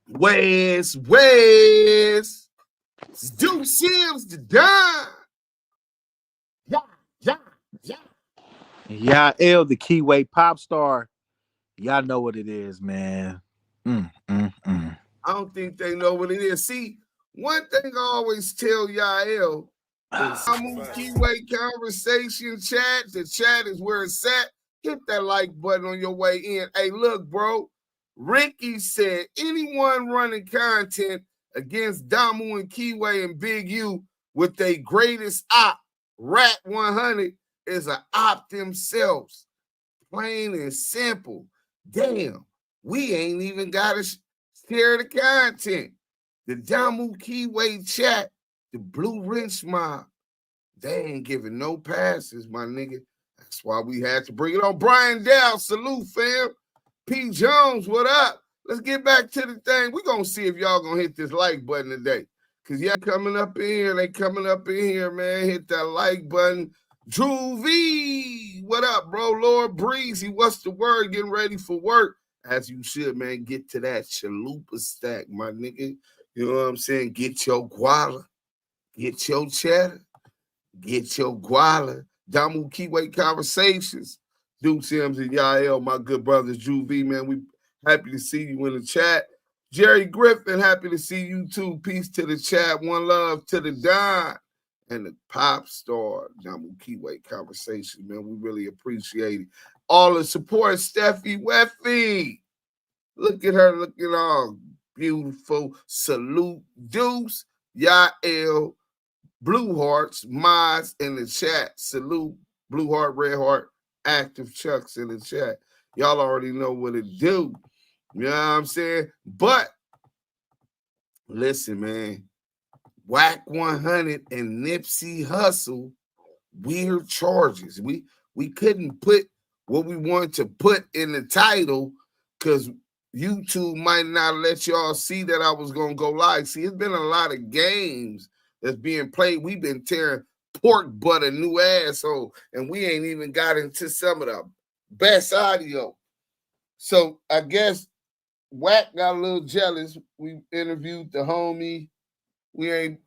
West, do Sims to die. Yeah, yeah, yeah. Yeah, the Keyway pop star. Y'all know what it is, man. I don't think they know what it is. See, one thing I always tell Yael is DAMU KIWE conversation chat. The chat is where it's at. Hit that like button on your way in. Hey, look, bro. Ricky said anyone running content against DAMU and KIWE and Big U with their greatest op, Wack100, is an op themselves. Plain and simple. Damn, we ain't even got to share the content. The DAMU KIWE chat, the Blue Wrench mob, they ain't giving no passes, my nigga. That's why we had to bring it on. Brian Dow, salute, fam. P. Jones, what up? Let's get back to the thing. We're going to see if y'all going to hit this like button today. Because y'all coming up in here. They coming up in here, man. Hit that like button. Drew V, what up, bro? Lord Breezy, what's the word? Getting ready for work. As you should, man. Get to that chalupa stack, my nigga. You know what I'm saying? Get your guala. Get your cheddar. Get your guala. DAMU KIWE conversations. Duke Sims and Yael, my good brothers, Drew V, man. We happy to see you in the chat. Jerry Griffin, happy to see you too. Peace to the chat. One love to the Don and the pop star, DAMU KIWE conversation, man. We really appreciate it. All the support, Steffi Weffy. Look at her looking all beautiful. Salute, Deuce, Yael, Blue Hearts, Mods in the chat. Salute, Blue Heart, Red Heart, Active Chucks in the chat. Y'all already know what it do. You know what I'm saying? But listen, man. Wack100 and Nipsey Hussle, weird charges. We couldn't put what we wanted to put in the title because YouTube might not let y'all see that I was going to go live. See, it's been a lot of games that's being played. We've been tearing pork butter new asshole, and we ain't even got into some of the best audio. So I guess Wack got a little jealous. We interviewed the homie. We ain't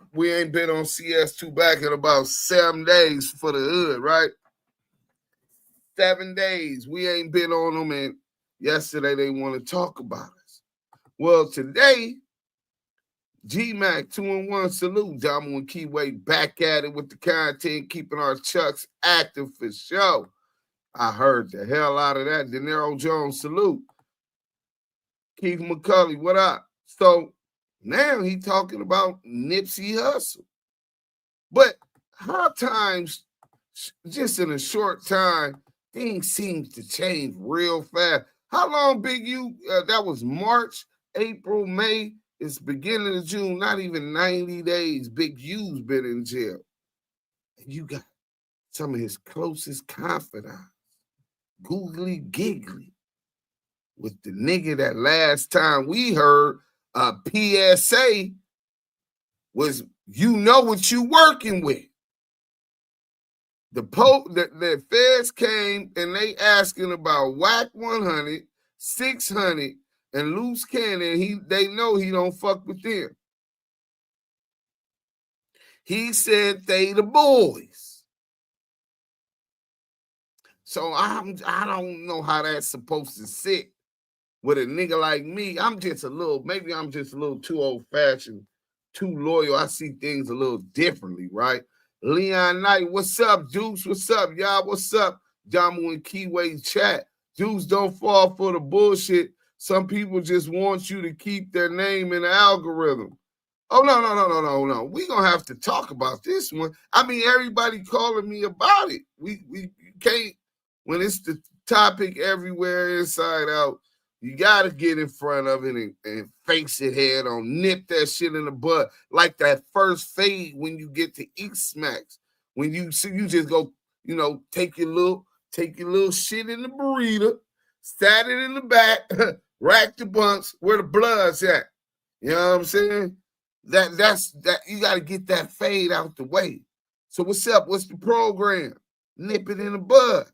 been on CS2 back in about 7 days for the hood, right? 7 days. We ain't been on them, and yesterday they want to talk about us. Well, today, G-Mac 2-in-1 salute. DAMU and KIWE back at it with the content, keeping our chucks active for show. I heard the hell out of that. De Niro Jones salute. Keith McCulley, what up? So now he talking about Nipsey Hussle. But how times, just in a short time, things seem to change real fast. How long, Big U? That was March, April, May. It's beginning of June, not even 90 days. Big U's been in jail. And you got some of his closest confidants, googly giggly, with the nigga that last time we heard PSA was, you know what you working with. The feds came and they asking about Wack100, 600, and Loose Cannon. They know he don't fuck with them. He said they the boys. So I don't know how that's supposed to sit with a nigga like me. Maybe I'm just a little too old-fashioned, too loyal. I see things a little differently, right? Leon Knight, what's up, Deuce? What's up, y'all? What's up? DAMU and KIWE chat. Dudes don't fall for the bullshit. Some people just want you to keep their name in the algorithm. Oh, no. We gonna have to talk about this one. I mean, everybody calling me about it. We can't, when it's the topic everywhere, inside out, you got to get in front of it and face it head on, nip that shit in the bud. Like that first fade when you get to eat smacks. When you see, you just go, take your little shit in the burrito, stat it in the back, rack the bunks where the blood's at. You know what I'm saying? That's you got to get that fade out the way. So what's up? What's the program? Nip it in the bud.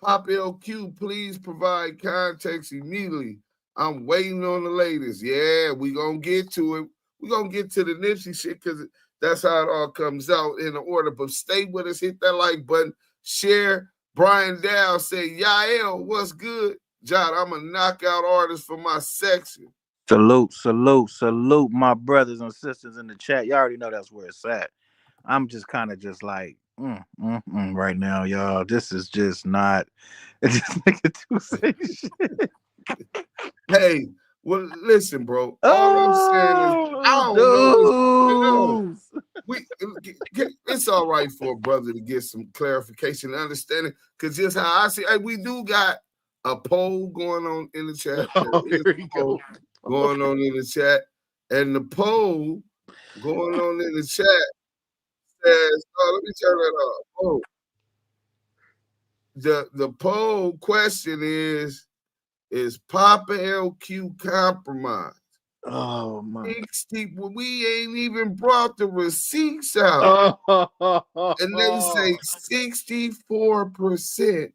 Poppa LQ, please provide context immediately. I'm waiting on the latest. Yeah, we gonna get to it. We gonna get to the Nipsey shit because that's how it all comes out in the order. But stay with us, hit that like button, share. Brian Dow say, Yael, what's good? John, I'm a knockout artist for my section. Salute, salute, salute, my brothers and sisters in the chat. You already know that's where it's at. I'm just kind of just like, right now, y'all. This is just not. It's just nigga too say shit. Hey, well, listen, bro. All I'm saying is, I don't know. It's all right for a brother to get some clarification and understanding, because just how I see, hey, we do got a poll going on in the chat. Here we go. Going on in the chat, and the poll going on in the chat says, let me turn that off. Oh, the poll question is Poppa LQ compromised? Oh my! 60, we ain't even brought the receipts out, and they say 64%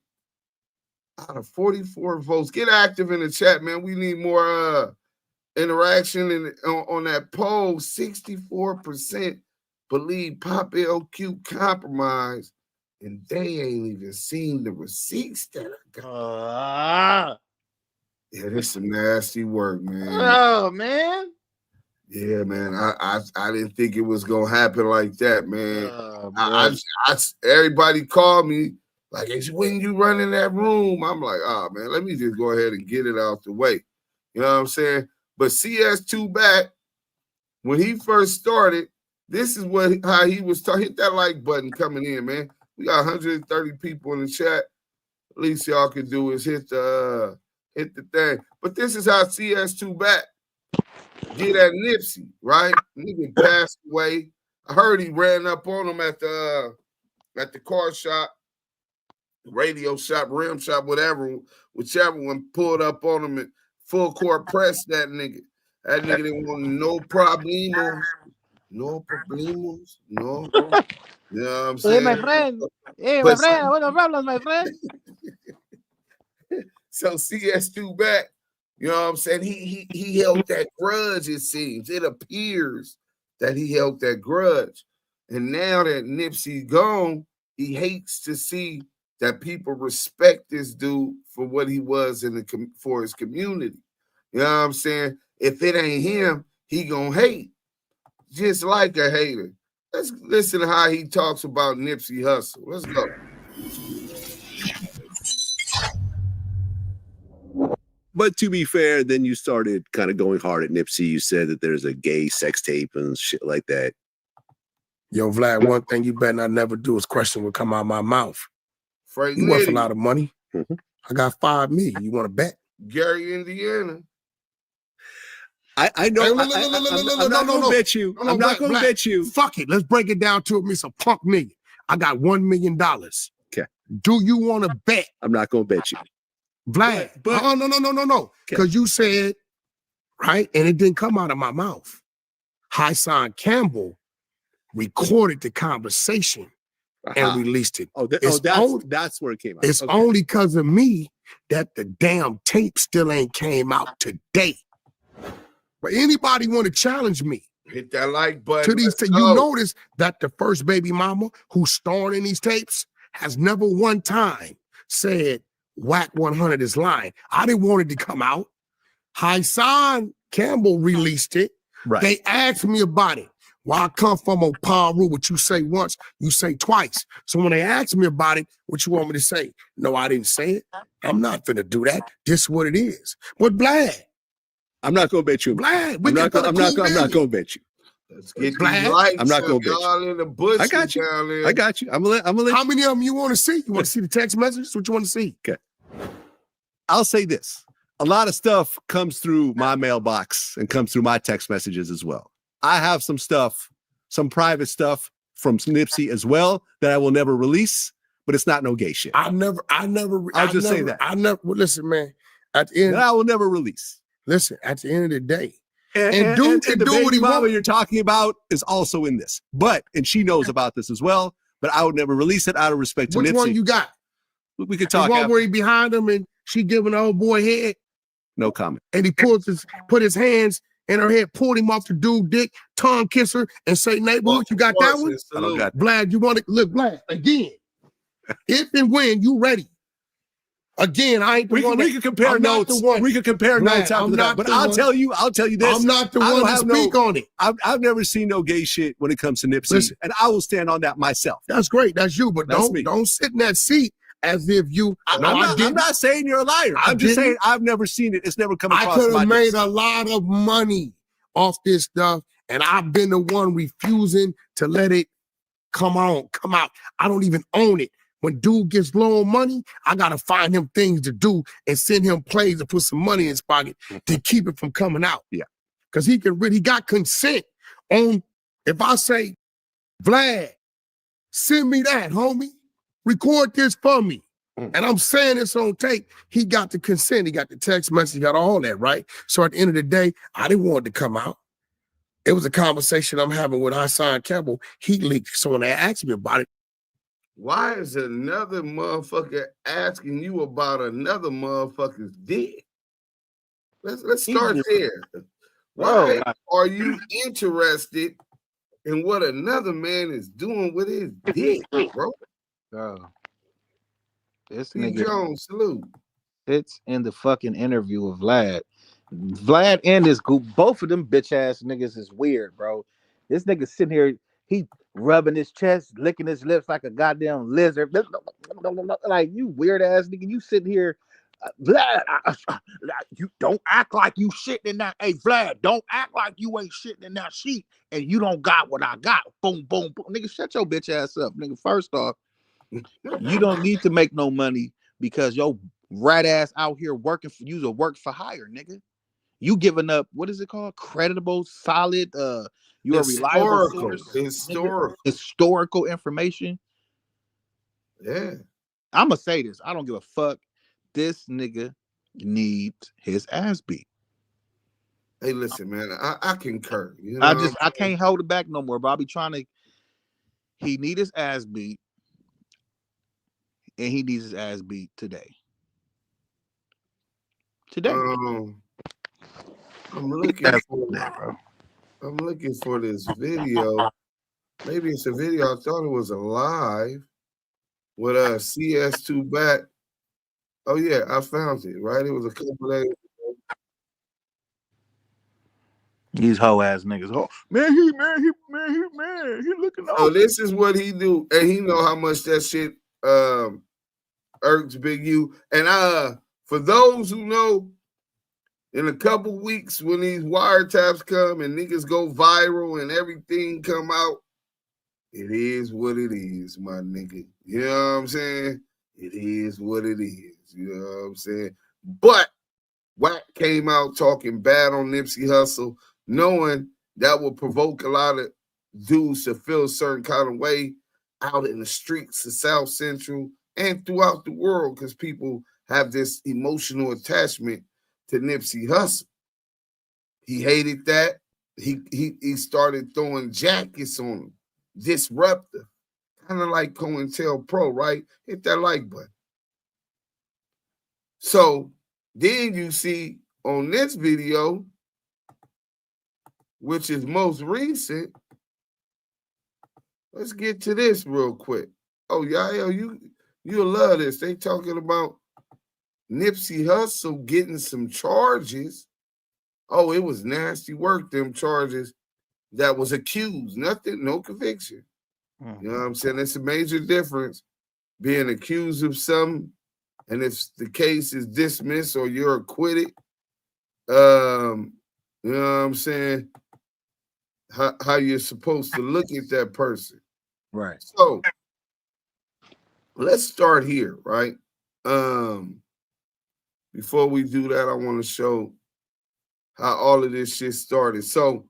out of 44 votes. Get active in the chat, man. We need more interaction on that poll. 64% believe Poppa LQ compromised, and they ain't even seen the receipts that I got. Yeah, this some nasty work, man. Oh man. Yeah, man. I didn't think it was gonna happen like that, man. Everybody called me like, when you run in that room, I'm like, man, let me just go ahead and get it out the way. You know what I'm saying? But CS2 back, when he first started, this is how he was talking. Hit that like button coming in, man. We got 130 people in the chat. At least y'all can do is hit the thing. But this is how CS2 back get at Nipsey, right? Nigga passed away. I heard he ran up on him at the car shop, radio shop, rim shop, whichever one, pulled up on him and full court press that nigga. That nigga didn't want no problemos. No problemos. No. You know what I'm saying? Hey, my friend. Hey, my friend. What the problems, my friend? So CS2 back, you know what I'm saying? He held that grudge, it seems. It appears that he held that grudge. And now that Nipsey gone, he hates to see that people respect this dude for what he was for his community. You know what I'm saying? If it ain't him, he gonna hate. Just like a hater. Let's listen to how he talks about Nipsey Hussle. Let's go. But to be fair, then you started kind of going hard at Nipsey. You said that there's a gay sex tape and shit like that. Yo, Vlad, one thing you better not never do is question what come out of my mouth. You worth a lot of money. Mm-hmm. I got $5 million. You want to bet? Gary, Indiana. I know. I'm not going to bet you. I'm not going to bet you. Fuck it. Let's break it down to me. Some punk nigga. I got $1 million. Okay. Do you want to bet? I'm not going to bet you. Vlad, no. Because you said, right, and it didn't come out of my mouth. Hassan Campbell recorded the conversation and released it. That's where it came out. It's only because of me that the damn tape still ain't came out today. But anybody want to challenge me? Hit that like button. To these, you notice that the first baby mama who starred in these tapes has never one time said Wack100 is lying. I didn't want it to come out. Hassan Campbell released it. Right. They asked me about it. Well, I come from Paru, what you say once, you say twice. So when they asked me about it, what you want me to say? No, I didn't say it. I'm not finna do that. This is what it is. But Vlad, I'm not gonna bet you. Vlad, I'm not gonna bet you. Let's get Vlad. I'm not gonna bet you. In the bush. I got you. I got you. I'm gonna let. How many of them you want to see? You want to see the text messages? What you want to see? Okay. I'll say this. A lot of stuff comes through my mailbox and comes through my text messages as well. I have some stuff, some private stuff from Nipsey as well that I will never release, but it's not no gay shit. I'll just say that. Listen, man, at the end, I will never release. Listen, at the end of the day, and the baby mama you're talking about is also in this, and she knows about this as well, but I would never release it out of respect to Nipsey. Which one you got? We could talk. The one where he behind him and she giving the old boy head? No comment. And he put his hands in her head, pulled him off the dude dick, tongue kiss her, and say, neighborhood, you got that one? I don't got Vlad, you want to look, Vlad, again. If and when you ready. Again, I ain't the one. We can compare notes. We can compare notes after that. But I'll tell you this. I'm not the one to speak on it. I've never seen no gay shit when it comes to Nipsey. Listen, and I will stand on that myself. That's great. That's you. But don't sit in that seat as if you. I'm not saying you're a liar. I'm just saying I've never seen it. It's never come across my desk. I could have made a lot of money off this stuff, and I've been the one refusing to let it come out. I don't even own it. When dude gets low on money, I gotta find him things to do and send him plays to put some money in his pocket to keep it from coming out. Yeah, because he got consent on. If I say, Vlad, send me that, homie, record this for me, and I'm saying this on tape, he got the consent, he got the text message, he got all that, right? So at the end of the day, I didn't want it to come out. It was a conversation I'm having with R.I.C.O Campbell. He leaked. Someone that asked me about it. Why is another motherfucker asking you about another motherfucker's dick? Let's start there. Why are you interested in what another man is doing with his dick, bro? This nigga Jones, salute. Sits in the fucking interview with Vlad. Vlad and this group, both of them bitch ass niggas is weird, bro. This nigga sitting here, he rubbing his chest, licking his lips like a goddamn lizard. Like, you weird ass nigga, you sitting here, Vlad, you don't act like you shitting in that. Hey, Vlad, don't act like you ain't shitting in that sheet and you don't got what I got. Boom, boom, boom. Nigga, shut your bitch ass up, nigga. First off, you don't need to make no money because your rat ass out here working for you to work for hire, nigga. You giving up, what is it called? Creditable, solid, you're a reliable source. Historical information. Yeah. I'm gonna say this. I don't give a fuck. This nigga needs his ass beat. Hey, listen, man. I concur. You know I can't hold it back no more, bro. I be trying to. He need his ass beat, and he needs his ass beat today. I'm looking for that, bro. I'm looking for this video. Maybe it's a video. I thought it was a live with a CS2 back. Oh yeah, I found it. Right, it was a couple days ago. These hoe ass niggas. Oh man, he looking. So this is what he do, and he know how much that shit irks Big U. And for those who know, in a couple weeks when these wiretaps come and niggas go viral and everything come out, it is what it is, my nigga. You know what I'm saying? It is what it is. You know what I'm saying? But Wack came out talking bad on Nipsey Hussle, knowing that would provoke a lot of dudes to feel a certain kind of way out in the streets of South Central and throughout the world, because people have this emotional attachment to Nipsey Hussle. He hated that. He started throwing jackets on him, disruptive, kind of like COINTELPRO, right? Hit that like button. So then you see on this video, which is most recent, let's get to this real quick. Oh, Yael, you'll love this. They talking about Nipsey Hussle getting some charges. Oh, it was nasty work, them charges that was accused. Nothing, no conviction. You know what I'm saying? It's a major difference being accused of something, and if the case is dismissed or you're acquitted, you know what I'm saying? How you're supposed to look at that person. Right. So let's start here, right? Before we do that, I want to show how all of this shit started. So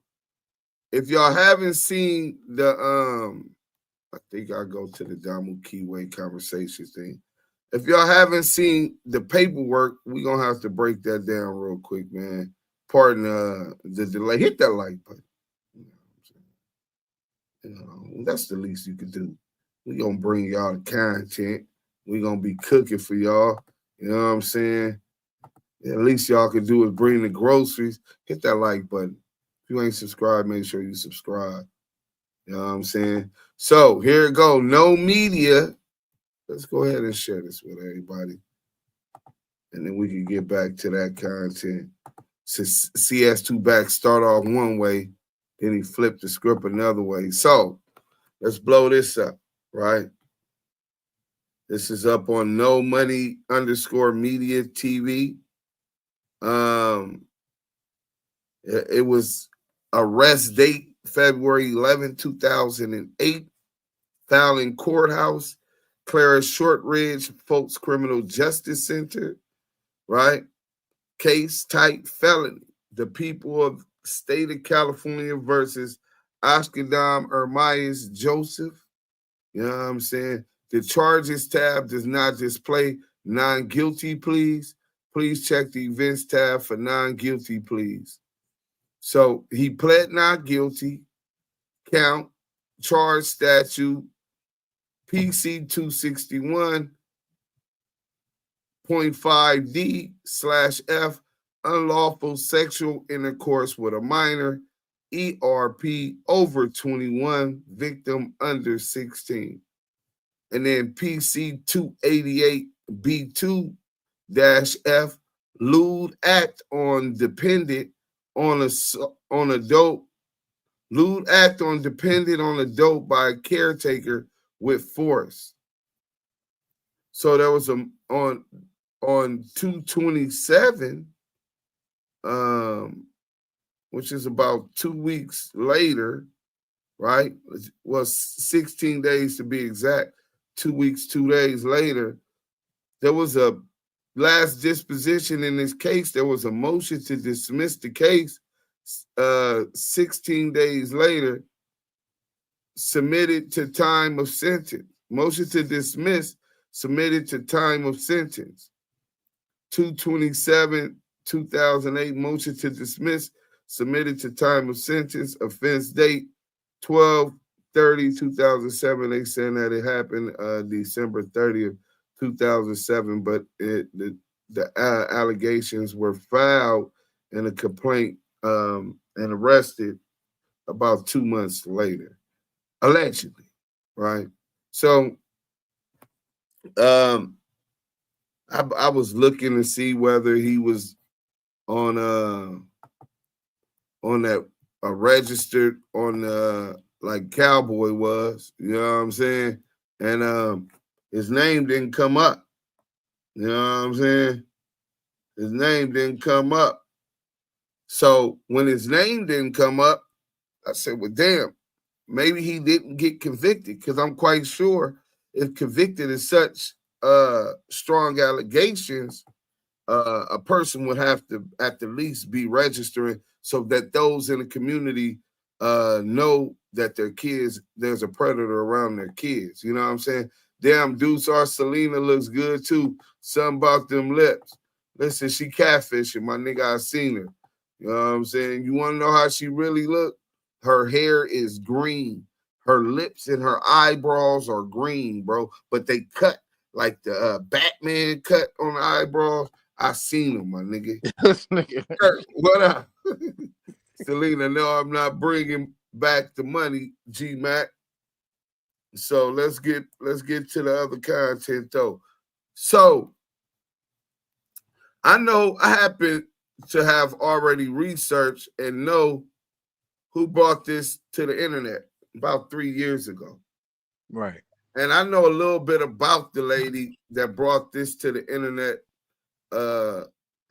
if y'all haven't seen the I think I'll go to the DAMU KIWE Conversations thing. If y'all haven't seen the paperwork, we're gonna have to break that down real quick, man. Pardon the delay. Hit that like button. You know, that's the least you can do. We're gonna bring y'all the content. We're gonna be cooking for y'all. You know what I'm saying? At least y'all can do is bring the groceries. Hit that like button. If you ain't subscribed, make sure you subscribe. You know what I'm saying? So here it go. No media. Let's go ahead and share this with everybody. And then we can get back to that content. So CS2 back start off one way, then he flipped the script another way. So let's blow this up, right? This is up on No Money _Media TV. It was arrest date February 11, 2008. Fallon Courthouse, Clara Shortridge Folks Criminal Justice Center, right? Case type felony. The people of state of California versus Ashkadam Ermias Joseph. You know what I'm saying? The charges tab does not display non-guilty pleas. Please check the events tab for non-guilty pleas. So he pled not guilty. Count, charge statute, PC 261.5D/F, unlawful sexual intercourse with a minor, ERP over 21, victim under 16. And then PC 288B2-F, lewd act on dependent on adult, lewd act on dependent on adult by a caretaker with force. So there was on 2/27, which is about 2 weeks later, right? Well, 16 days to be exact. 2 weeks, 2 days later, there was a last disposition in this case. There was a motion to dismiss the case 16 days later, submitted to time of sentence. Motion to dismiss, submitted to time of sentence. 2/27/2008, motion to dismiss, submitted to time of sentence. Offense date 12/30/2007. They saying that it happened December 30th, 2007, but the allegations were filed in a complaint and arrested about 2 months later, allegedly, right? So I was looking to see whether he was on that registered on like Cowboy was, you know what I'm saying? And his name didn't come up. You know what I'm saying? His name didn't come up. So when his name didn't come up, I said, well, damn, maybe he didn't get convicted, because I'm quite sure if convicted of such strong allegations, a person would have to at the least be registering so that those in the community know that their kids, there's a predator around their kids. You know what I'm saying? Damn, Deuce or Selena looks good too. Something about them lips. Listen, she catfishing, my nigga. I seen her. You know what I'm saying? You want to know how she really look? Her hair is green. Her lips and her eyebrows are green, bro. But they cut like the Batman cut on the eyebrows. I seen them, my nigga. What up? Selena, no, I'm not bringing back the money, G-Mac. So let's get to the other content, though. So I know I happen to have already researched and know who brought this to the internet about 3 years ago. Right. And I know a little bit about the lady that brought this to the internet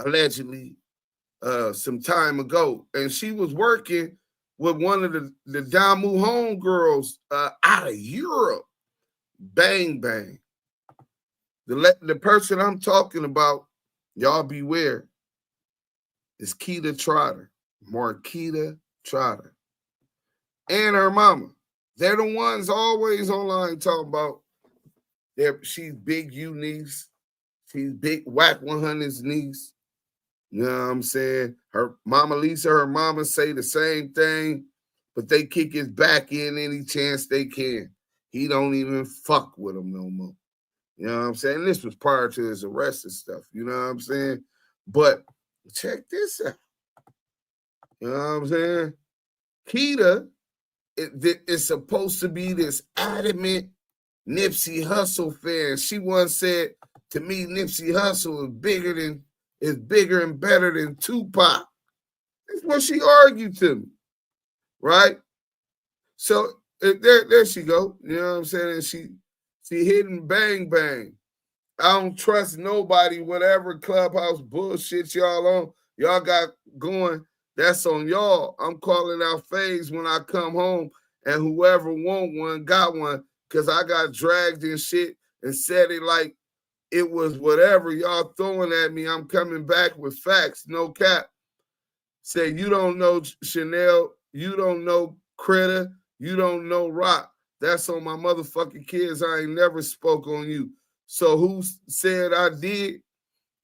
allegedly some time ago. And she was working with one of the DAMU homegirls out of Europe. Bang, bang. The person I'm talking about, y'all beware, is Keita Trotter, Marquita Trotter, and her mama. They're the ones always online talking about she's Big U niece. She's Big Wack100's niece. You know what I'm saying? Her mama Lisa, her mama say the same thing, but they kick his back in any chance they can. He don't even fuck with them no more. You know what I'm saying? This was prior to his arrest and stuff. You know what I'm saying? But check this out. You know what I'm saying? Keita is supposed to be this adamant Nipsey Hussle fan. She once said to me, Nipsey Hussle is bigger and better than Tupac. That's what she argued to me, right? So there she go. You know what I'm saying? And she hitting bang bang. I don't trust nobody, whatever clubhouse bullshit y'all on. Y'all got going. That's on y'all. I'm calling out phase when I come home, and whoever want one got one, because I got dragged and shit and said it like it was whatever y'all throwing at me. I'm coming back with facts, no cap. Say, you don't know Chanel, you don't know Critter, you don't know Rock. That's on my motherfucking kids. I ain't never spoke on you. So who said I did?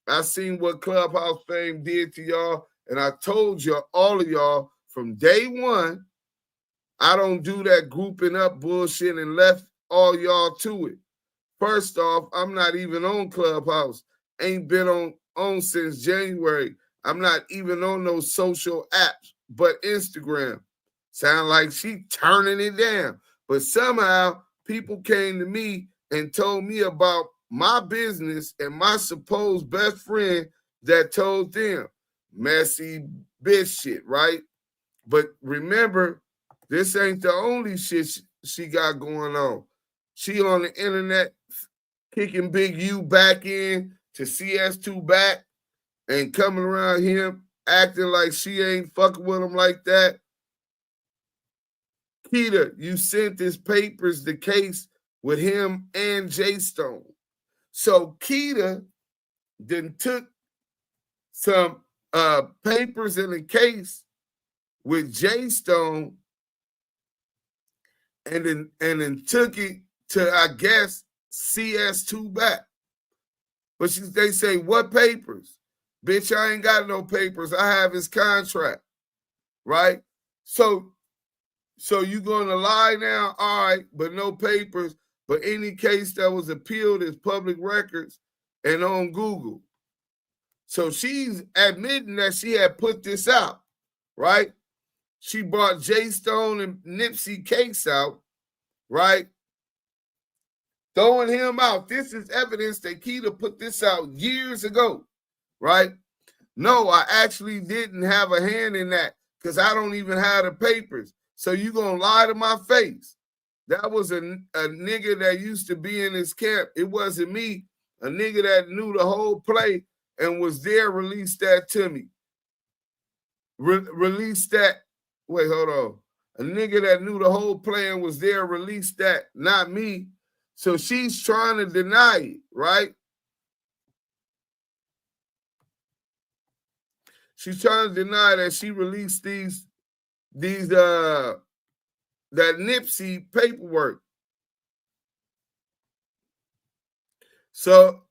I seen what Clubhouse fame did to y'all, and I told you, all of y'all, from day one, I don't do that grouping up bullshit and left all y'all to it. First off, I'm not even on Clubhouse. Ain't been on since January. I'm not even on those social apps, but Instagram. Sound like she turning it down. But somehow people came to me and told me about my business and my supposed best friend that told them. Messy bitch shit, right? But remember, this ain't the only shit she got going on. She on the internet kicking Big U back in to CS2 back and coming around him acting like she ain't fucking with him like that. Keita, you sent his papers, the case with him and J Stone. So Keita then took some papers in the case with J Stone and then took it to, I guess, CS2 back. But they say, what papers? Bitch, I ain't got no papers. I have his contract, right? So you gonna lie now? All right, but no papers. But any case that was appealed is public records and on Google. So she's admitting that she had put this out, right? She brought J Stone and Nipsey case out, right? Throwing him out. This is evidence that Keita put this out years ago, right? No, I actually didn't have a hand in that because I don't even have the papers. So you gonna lie to my face? That was a nigga that used to be in his camp. It wasn't me. A nigga that knew the whole play and was there released that to me. Released that. Wait, hold on. A nigga that knew the whole play and was there released that, not me. So she's trying to deny it, right? She's trying to deny that she released that Nipsey paperwork. So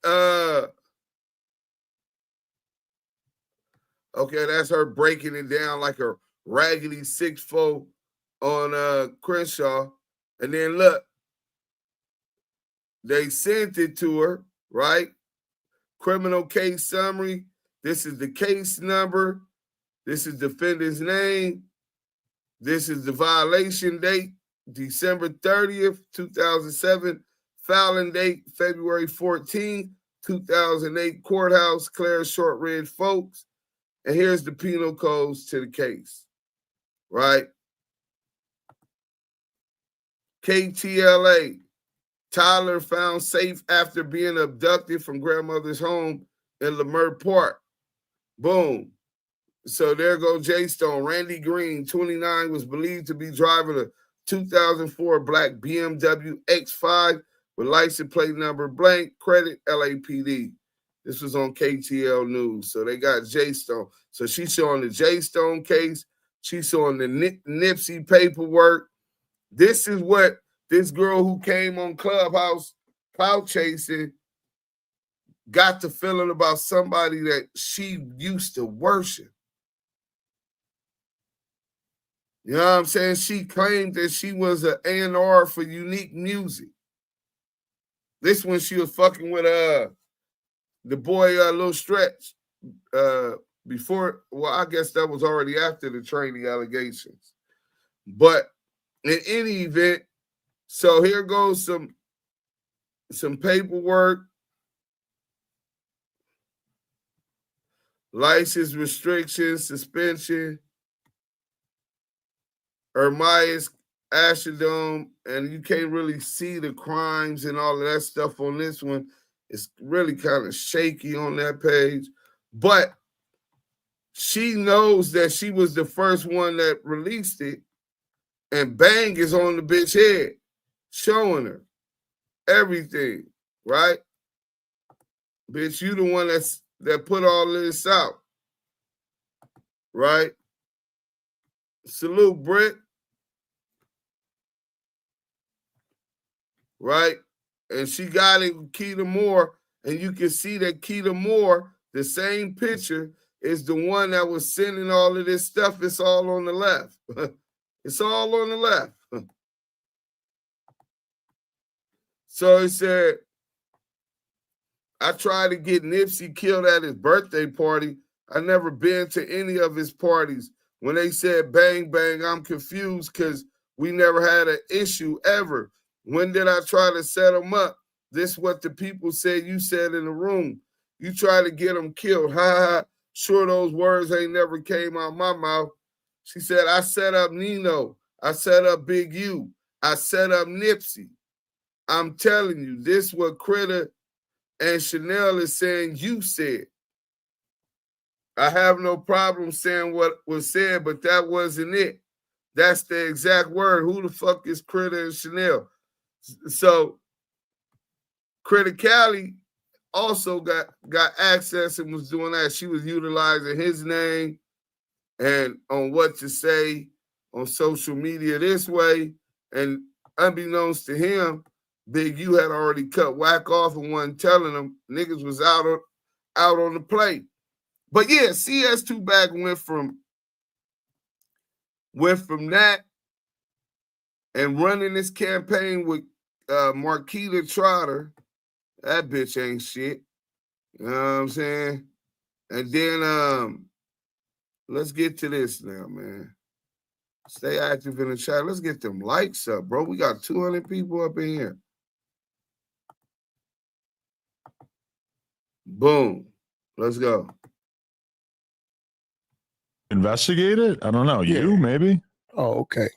okay, that's her breaking it down like a raggedy 6'4" on Crenshaw. And then look, they sent it to her, right? Criminal case summary. This is the case number. This is defendant's name. This is the violation date, December 30th, 2007. Filing date, February 14th, 2008. Courthouse, Clare Short Red Folks. And here's the penal codes to the case, right? KTLA, Tyler found safe after being abducted from grandmother's home in Lemert Park. Boom. So there go J Stone. Randy Green, 29, was believed to be driving a 2004 black BMW X5 with license plate number blank, credit LAPD. This was on KTL News. So they got J Stone. So she's showing the J Stone case. She's showing the Nipsey paperwork. This is what this girl who came on Clubhouse clout chasing got the feeling about somebody that she used to worship. You know what I'm saying? She claimed that she was an A&R for Unique Music. This when she was fucking with the boy Lil Stretch. before. Well, I guess that was already after the training allegations. But in any event, so here goes some paperwork. License restrictions, suspension, Ermias, Ashadome, and you can't really see the crimes and all of that stuff on this one. It's really kind of shaky on that page. But she knows that she was the first one that released it, and bang is on the bitch head, showing her everything, right? Bitch, you the one that put all of this out, right? Salute, Britt. Right? And she got it with Keita Moore, and you can see that Keita Moore, the same picture, is the one that was sending all of this stuff. It's all on the left. It's all on the left. So it said, I tried to get Nipsey killed at his birthday party. I never been to any of his parties. When they said bang, bang, I'm confused because we never had an issue ever. When did I try to set him up? This is what the people said you said in the room. You try to get him killed. Ha ha. Sure, those words ain't never came out my mouth. She said, I set up Nino. I set up Big U. I set up Nipsey. I'm telling you, this what Critter and Chanel is saying you said. I have no problem saying what was said, but that wasn't it. That's the exact word. Who the fuck is Critter and Chanel? So Criticality also got access and was doing that. She was utilizing his name and on what to say on social media this way. And unbeknownst to him, Big U had already cut Wack off and wasn't telling him. Niggas was out on the plate. But yeah, CS2 back went from that and running this campaign with Marquita Trotter. That bitch ain't shit. You know what I'm saying? And then let's get to this now, man. Stay active in the chat. Let's get them likes up, bro. We got 200 people up in here. Boom. Let's go. Investigate it? I don't know. Yeah. You maybe? Oh, okay.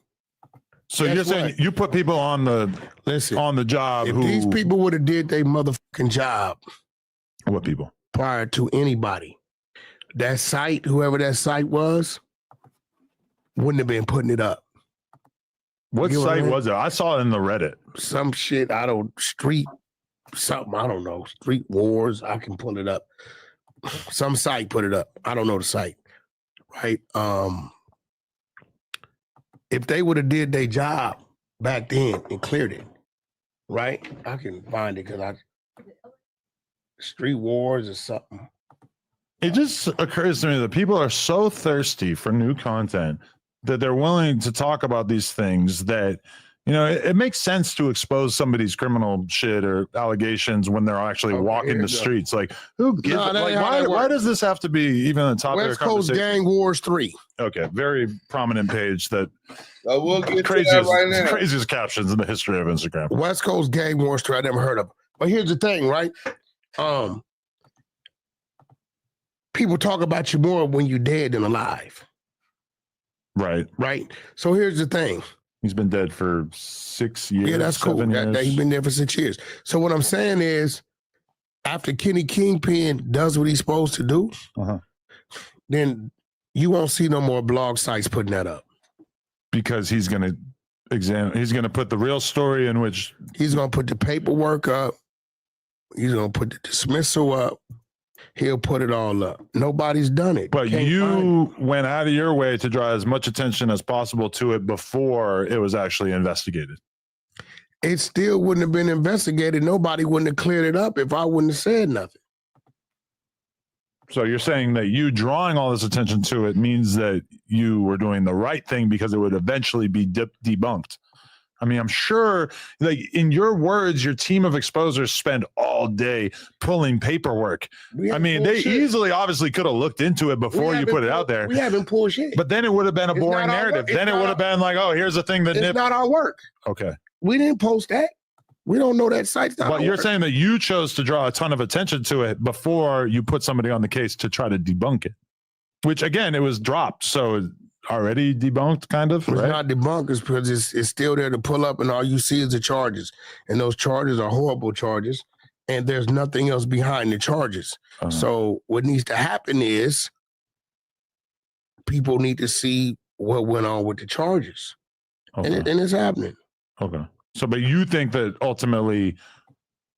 So Guess you're saying what? you put people on the job If who these people would have did their motherfucking job what people? prior to anybody, that site, whoever that site was, wouldn't have been putting it up. What You know what I site mean? was it? I saw it in the Reddit. Some shit, street wars. I can pull it up. Some site put it up. I don't know the site. Right. If they would have did their job back then and cleared it, right? I can find it because street wars or something. It just occurs to me that people are so thirsty for new content that they're willing to talk about these things that, you know, it makes sense to expose somebody's criminal shit or allegations when they're actually walking the streets. Like, who gives why does this have to be even the top of the Westcoast Gang Wars 3. Okay, very prominent page that We'll get to that right now. craziest captions in the history of Instagram. Westcoast Gang Wars 3. I never heard of it. But here's the thing, right? People talk about you more when you're dead than alive. Right. Right. So here's the thing. He's been dead for 6 years. Yeah, that's cool. He's been there for 6 years. So what I'm saying is, after Kenny Kingpin does what he's supposed to do, then you won't see no more blog sites putting that up. Because he's going to put the real story in which he's going to put the paperwork up. He's going to put the dismissal up. He'll put it all up. Nobody's done it. But you went out of your way to draw as much attention as possible to it before it was actually investigated. It still wouldn't have been investigated. Nobody wouldn't have cleared it up if I wouldn't have said nothing. So you're saying that you drawing all this attention to it means that you were doing the right thing because it would eventually be debunked. I mean, I'm sure, like in your words, your team of exposers spend all day pulling paperwork. I mean, they easily, obviously, could have looked into it before you put it out there. We haven't pulled shit. But then it would have been a boring narrative. Then it would have been like, oh, here's the thing that it's not our work. Okay. We didn't post that. We don't know that site's not. But you're saying that you chose to draw a ton of attention to it before you put somebody on the case to try to debunk it, which again, it was dropped. So already debunked, kind of. It's right? not debunked, it's because it's still there to pull up, and all you see is the charges. And those charges are horrible charges, and there's nothing else behind the charges. So what needs to happen is people need to see what went on with the charges. Okay. And it's happening. Okay. So, but you think that ultimately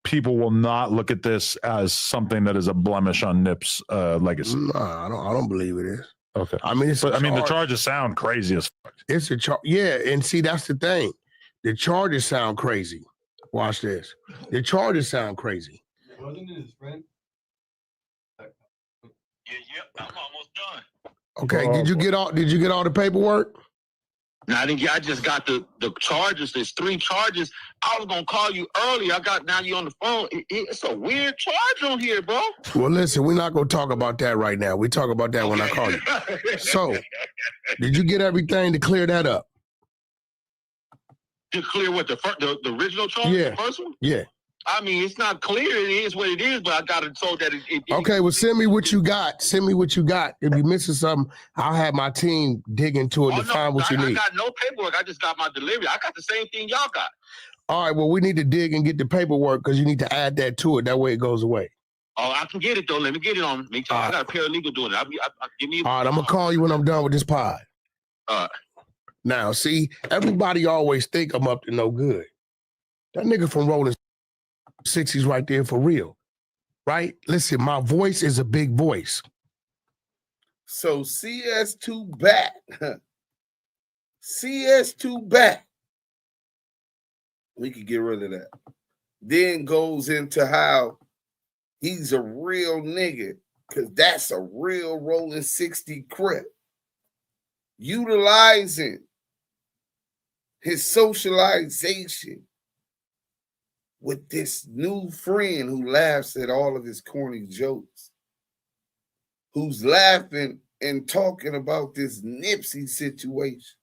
people will not look at this as something that is a blemish on Nip's legacy? No, I don't believe it is. Okay. I mean, the charges sound crazy as fuck. It's a charge. Yeah, and see, that's the thing. The charges sound crazy. Watch this. The charges sound crazy. Wasn't it his friend? I'm almost done. Okay, did you get all the paperwork? No, I didn't get. I just got the charges. There's 3 charges. I was gonna call you earlier. Now you on the phone. It's a weird charge on here, bro. Well, listen, we're not gonna talk about that right now. We talk about that when I call you. So, did you get everything to clear that up? To clear what the original charge? Yeah. The first one? Yeah. I mean, it's not clear. It is what it is, but I got it told that it Okay, well, send me what you got. Send me what you got. If you're missing something, I'll have my team dig into it to find what you need. I got no paperwork. I just got my delivery. I got the same thing y'all got. All right, well, we need to dig and get the paperwork because you need to add that to it. That way it goes away. Oh, I can get it, though. Let me get it on me. I got a paralegal doing it. I'll give me. All right, I'm going to call you when I'm done with this pod. All right. Now, see, everybody always think I'm up to no good. That nigga from Rolling 60s right there for real, right? Listen, my voice is a big voice. So CS2 back. CS2 back. We could get rid of that. Then goes into how he's a real nigga, because that's a real Rolling 60 crip. Utilizing his socialization with this new friend who laughs at all of his corny jokes, who's laughing and talking about this Nipsey situation.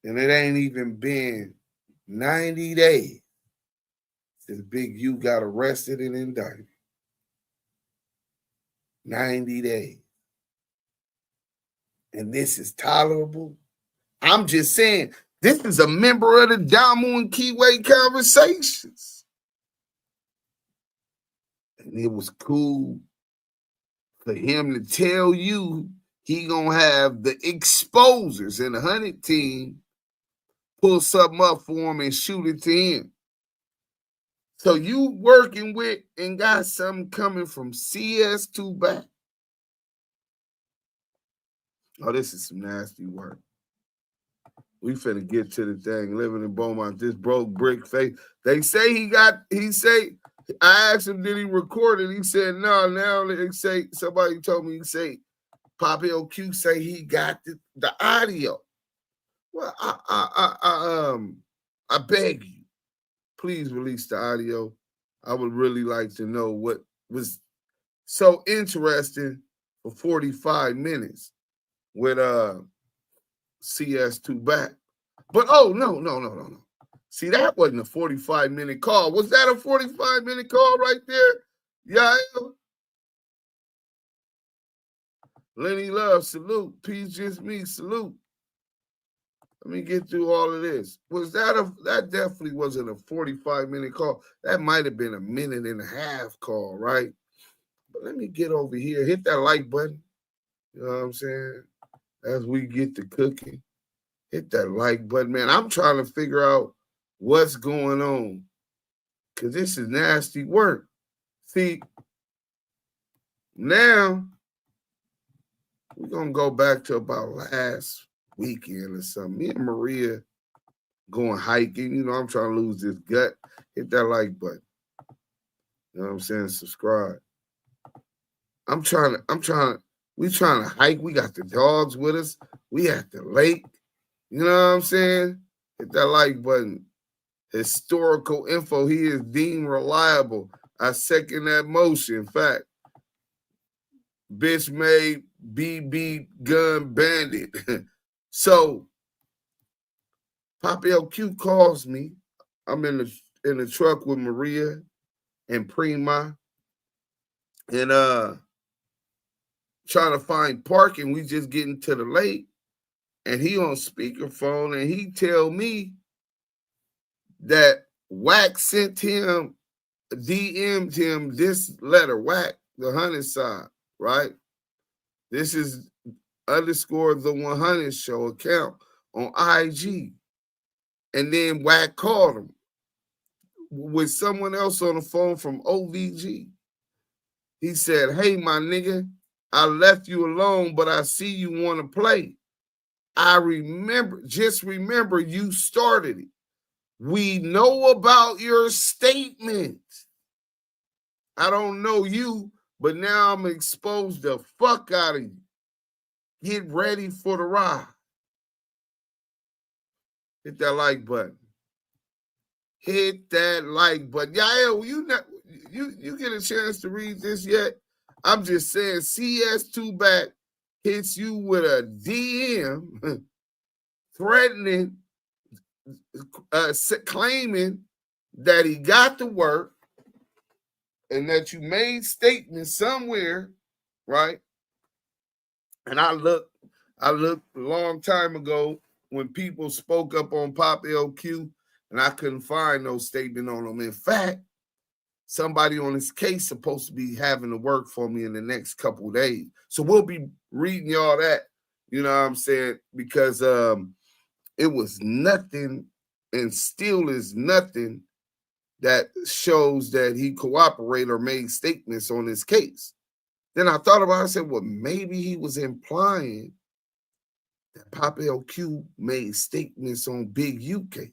And it ain't even been 90 days since Big U got arrested and indicted. 90 days. And this is tolerable. I'm just saying, this is a member of the DAMU KIWE Conversations. And it was cool for him to tell you he gonna have the exposers and the 100 team pull something up for him and shoot it to him. So you working with and got something coming from CS2 back. Oh, this is some nasty work. We finna get to the thing. Living in Beaumont, this broke brick face. They say I asked him, did he record it? He said, no, now they say, somebody told me, he say, Poppa LQ say he got the audio. Well, I beg you, please release the audio. I would really like to know what was so interesting for 45 minutes with CS2 back. But no. See, that wasn't a 45-minute call. Was that a 45-minute call right there? Yeah. Lenny Love, salute. Peace just me, salute. Let me get through all of this. That definitely wasn't a 45-minute call. That might have been a 1.5-minute call, right? But let me get over here. Hit that like button. You know what I'm saying? As we get to cooking, hit that like button, man. I'm trying to figure out what's going on because this is nasty work. See, now we're going to go back to about last weekend or something. Me and Maria going hiking. You know, I'm trying to lose this gut. Hit that like button. You know what I'm saying? Subscribe. We trying to hike. We got the dogs with us. We at the lake. You know what I'm saying? Hit that like button. Historical info. He is deemed reliable. I second that motion. In fact, bitch made BB gun bandit. So Poppa LQ calls me. I'm in the truck with Maria and Prima, and trying to find parking. We just getting to the lake, and he on speakerphone, and he tell me that Wack sent him, DM'd him this letter. Wack, the 100 side, right? This is _ the 100 show account on IG. And then Wack called him with someone else on the phone from OVG. He said, hey, my nigga, I left you alone, but I see you want to play. Just remember you started it. We know about your statement. I don't know you, but now I'm exposed the fuck out of you. Get ready for the ride. Hit that like button. Hit that like button. Yael, you get a chance to read this yet? I'm just saying CS2 back hits you with a DM threatening, claiming that he got to work and that you made statements somewhere, right? And I looked a long time ago when people spoke up on Poppa LQ, and I couldn't find no statement on them. In fact, somebody on this case supposed to be having to work for me in the next couple of days. So we'll be reading y'all that, you know what I'm saying? Because it was nothing and still is nothing that shows that he cooperated or made statements on this case. Then I thought about it, I said, well, maybe he was implying that Poppa LQ made statements on Big U case.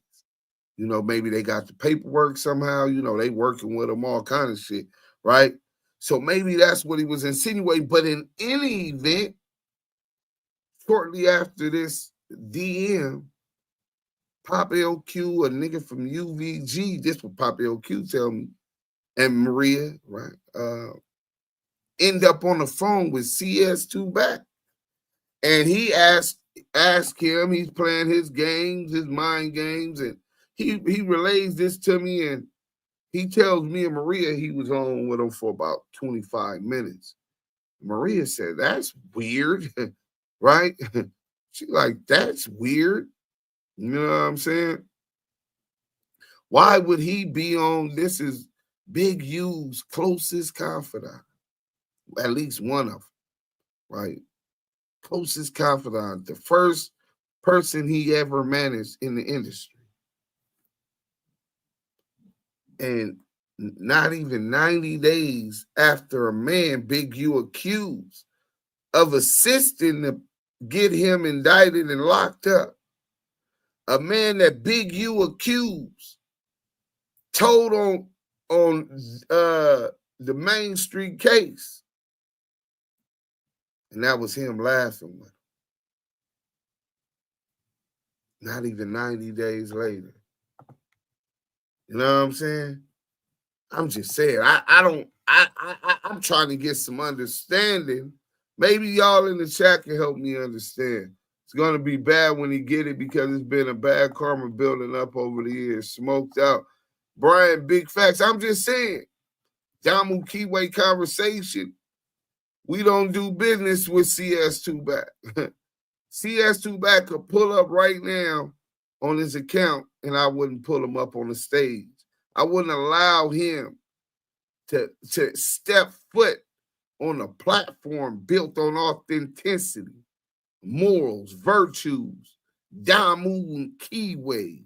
You know, maybe they got the paperwork somehow, you know, they working with him, all kind of shit, right? So maybe that's what he was insinuating. But in any event, shortly after this DM, Poppa LQ, a nigga from UVG, this what Poppa LQ tell me, and Maria, right, end up on the phone with CS2 back. And he asked him, he's playing his games, his mind games, and he relays this to me, and he tells me and Maria he was on with him for about 25 minutes. Maria said, that's weird, right? She's like, that's weird. You know what I'm saying? Why would he be on, this is Big U's closest confidant, at least one of them, right? Closest confidant, the first person he ever managed in the industry. And not even 90 days after a man, Big U, accused of assisting to get him indicted and locked up, a man that Big U accused told on the Main Street case, and that was him laughing with him. Not even 90 days later. You know what I'm saying? I'm just saying, I'm trying to get some understanding. Maybe y'all in the chat can help me understand. It's going to be bad when he get it because it's been a bad karma building up over the years. Smoked out. Brian, big facts. I'm just saying, DAMU KIWE Conversation, we don't do business with CS2 back. CS2 back could pull up right now on his account, and I wouldn't pull him up on the stage. I wouldn't allow him to step foot on a platform built on authenticity, morals, virtues, DAMU KIWE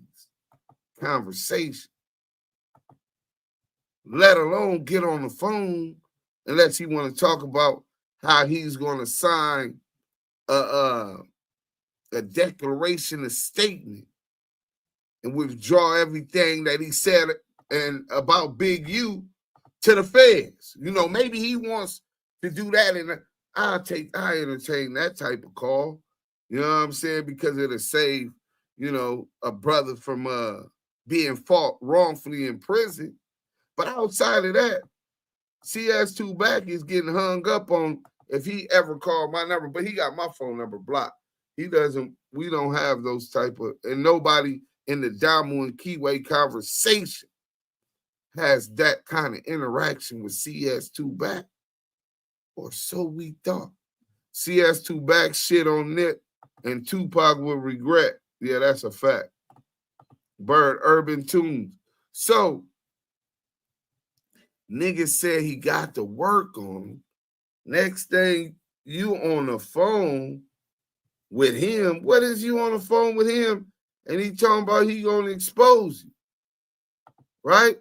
conversation. Let alone get on the phone unless he want to talk about how he's going to sign a declaration, a statement, and withdraw everything that he said and about Big U to the feds. You know, maybe he wants to do that, and I entertain that type of call. You know what I'm saying? Because it'll save, you know, a brother from being wrongfully in prison. But outside of that, CS2 Back is getting hung up on if he ever called my number, but he got my phone number blocked. We don't have those type of, and nobody in the DAMU KIWE conversation has that kind of interaction with CS2 Back. Or so we thought. CS2 Back shit on Nip and Tupac would regret. Yeah, that's a fact. Bird Urban Tunes. So, niggas said he got to work on him. Next thing, you on the phone with him. What is you on the phone with him? And he talking about he gonna expose you. Right?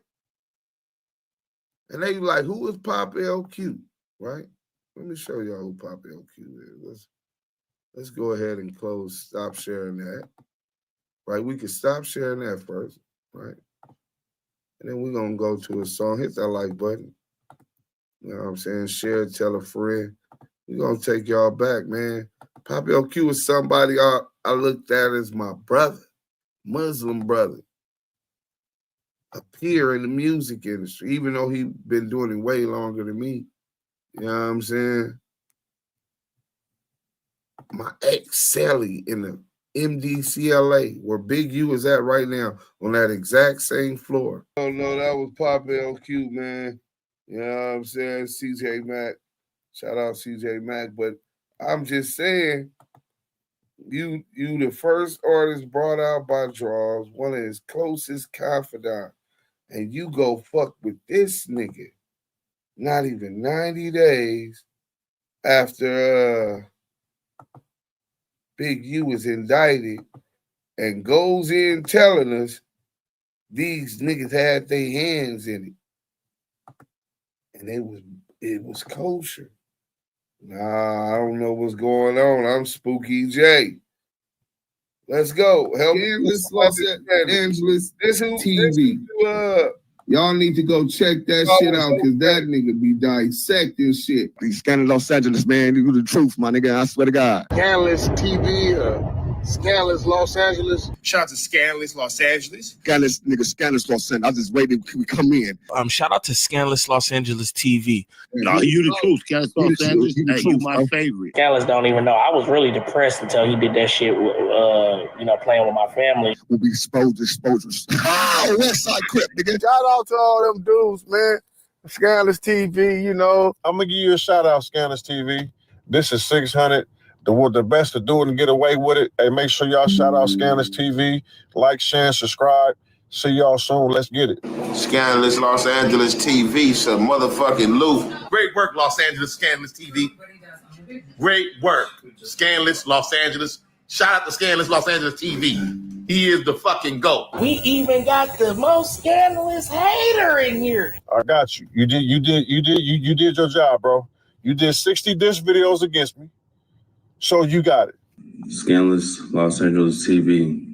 And they like, who is Poppa LQ? Right? Let me show y'all who Poppa LQ is. Let's go ahead and stop sharing that. Right? We can stop sharing that first. Right? And then we're going to go to a song. Hit that like button. You know what I'm saying? Share, tell a friend. We're going to take y'all back, man. Poppa LQ is somebody I looked at as my brother, Muslim brother. A peer in the music industry, even though he been doing it way longer than me. You know what I'm saying? My ex Sally in the MDCLA, where Big U is at right now, on that exact same floor. Oh no, that was Poppa LQ, man. You know what I'm saying? CJ Mack. Shout out CJ Mack. But I'm just saying, you the first artist brought out by Trois, one of his closest confidant, and you go fuck with this nigga. Not even 90 days after Big U was indicted and goes in telling us these niggas had their hands in it. And it was kosher. Nah, I don't know what's going on. I'm Spooky J. Let's go. Help Los Angeles TV. Y'all need to go check that shit out, because that nigga be dissecting shit. He's scanning Los Angeles, man. You the truth, my nigga. I swear to God. Scandalous TV, Scandalous Los Angeles. Shout out to Scandalous Los Angeles. Scandalous, nigga, Scandalous Los Angeles. I was just waiting till we come in. Shout out to Scandalous Los Angeles TV. No, you the truth, Scandalous Los Angeles. Hey, you my favorite. Scandalous don't even know. I was really depressed until he did that shit with, playing with my family. We'll be exposures. Oh, Westside Crip, nigga. Shout out to all them dudes, man. Scandalous TV, you know. I'm going to give you a shout out, Scandalous TV. This is 600. The best to do it and get away with it. Hey, make sure y'all shout out Scandalous TV. Like, share, and subscribe. See y'all soon. Let's get it. Scandalous Los Angeles TV, some motherfucking loot. Great work, Los Angeles Scandalous TV. Great work, Scandalous Los Angeles. Shout out to Scandalous Los Angeles TV. He is the fucking GOAT. We even got the most scandalous hater in here. I got you. You did your job, bro. You did 60 diss videos against me. So you got it. Scandalous Los Angeles TV.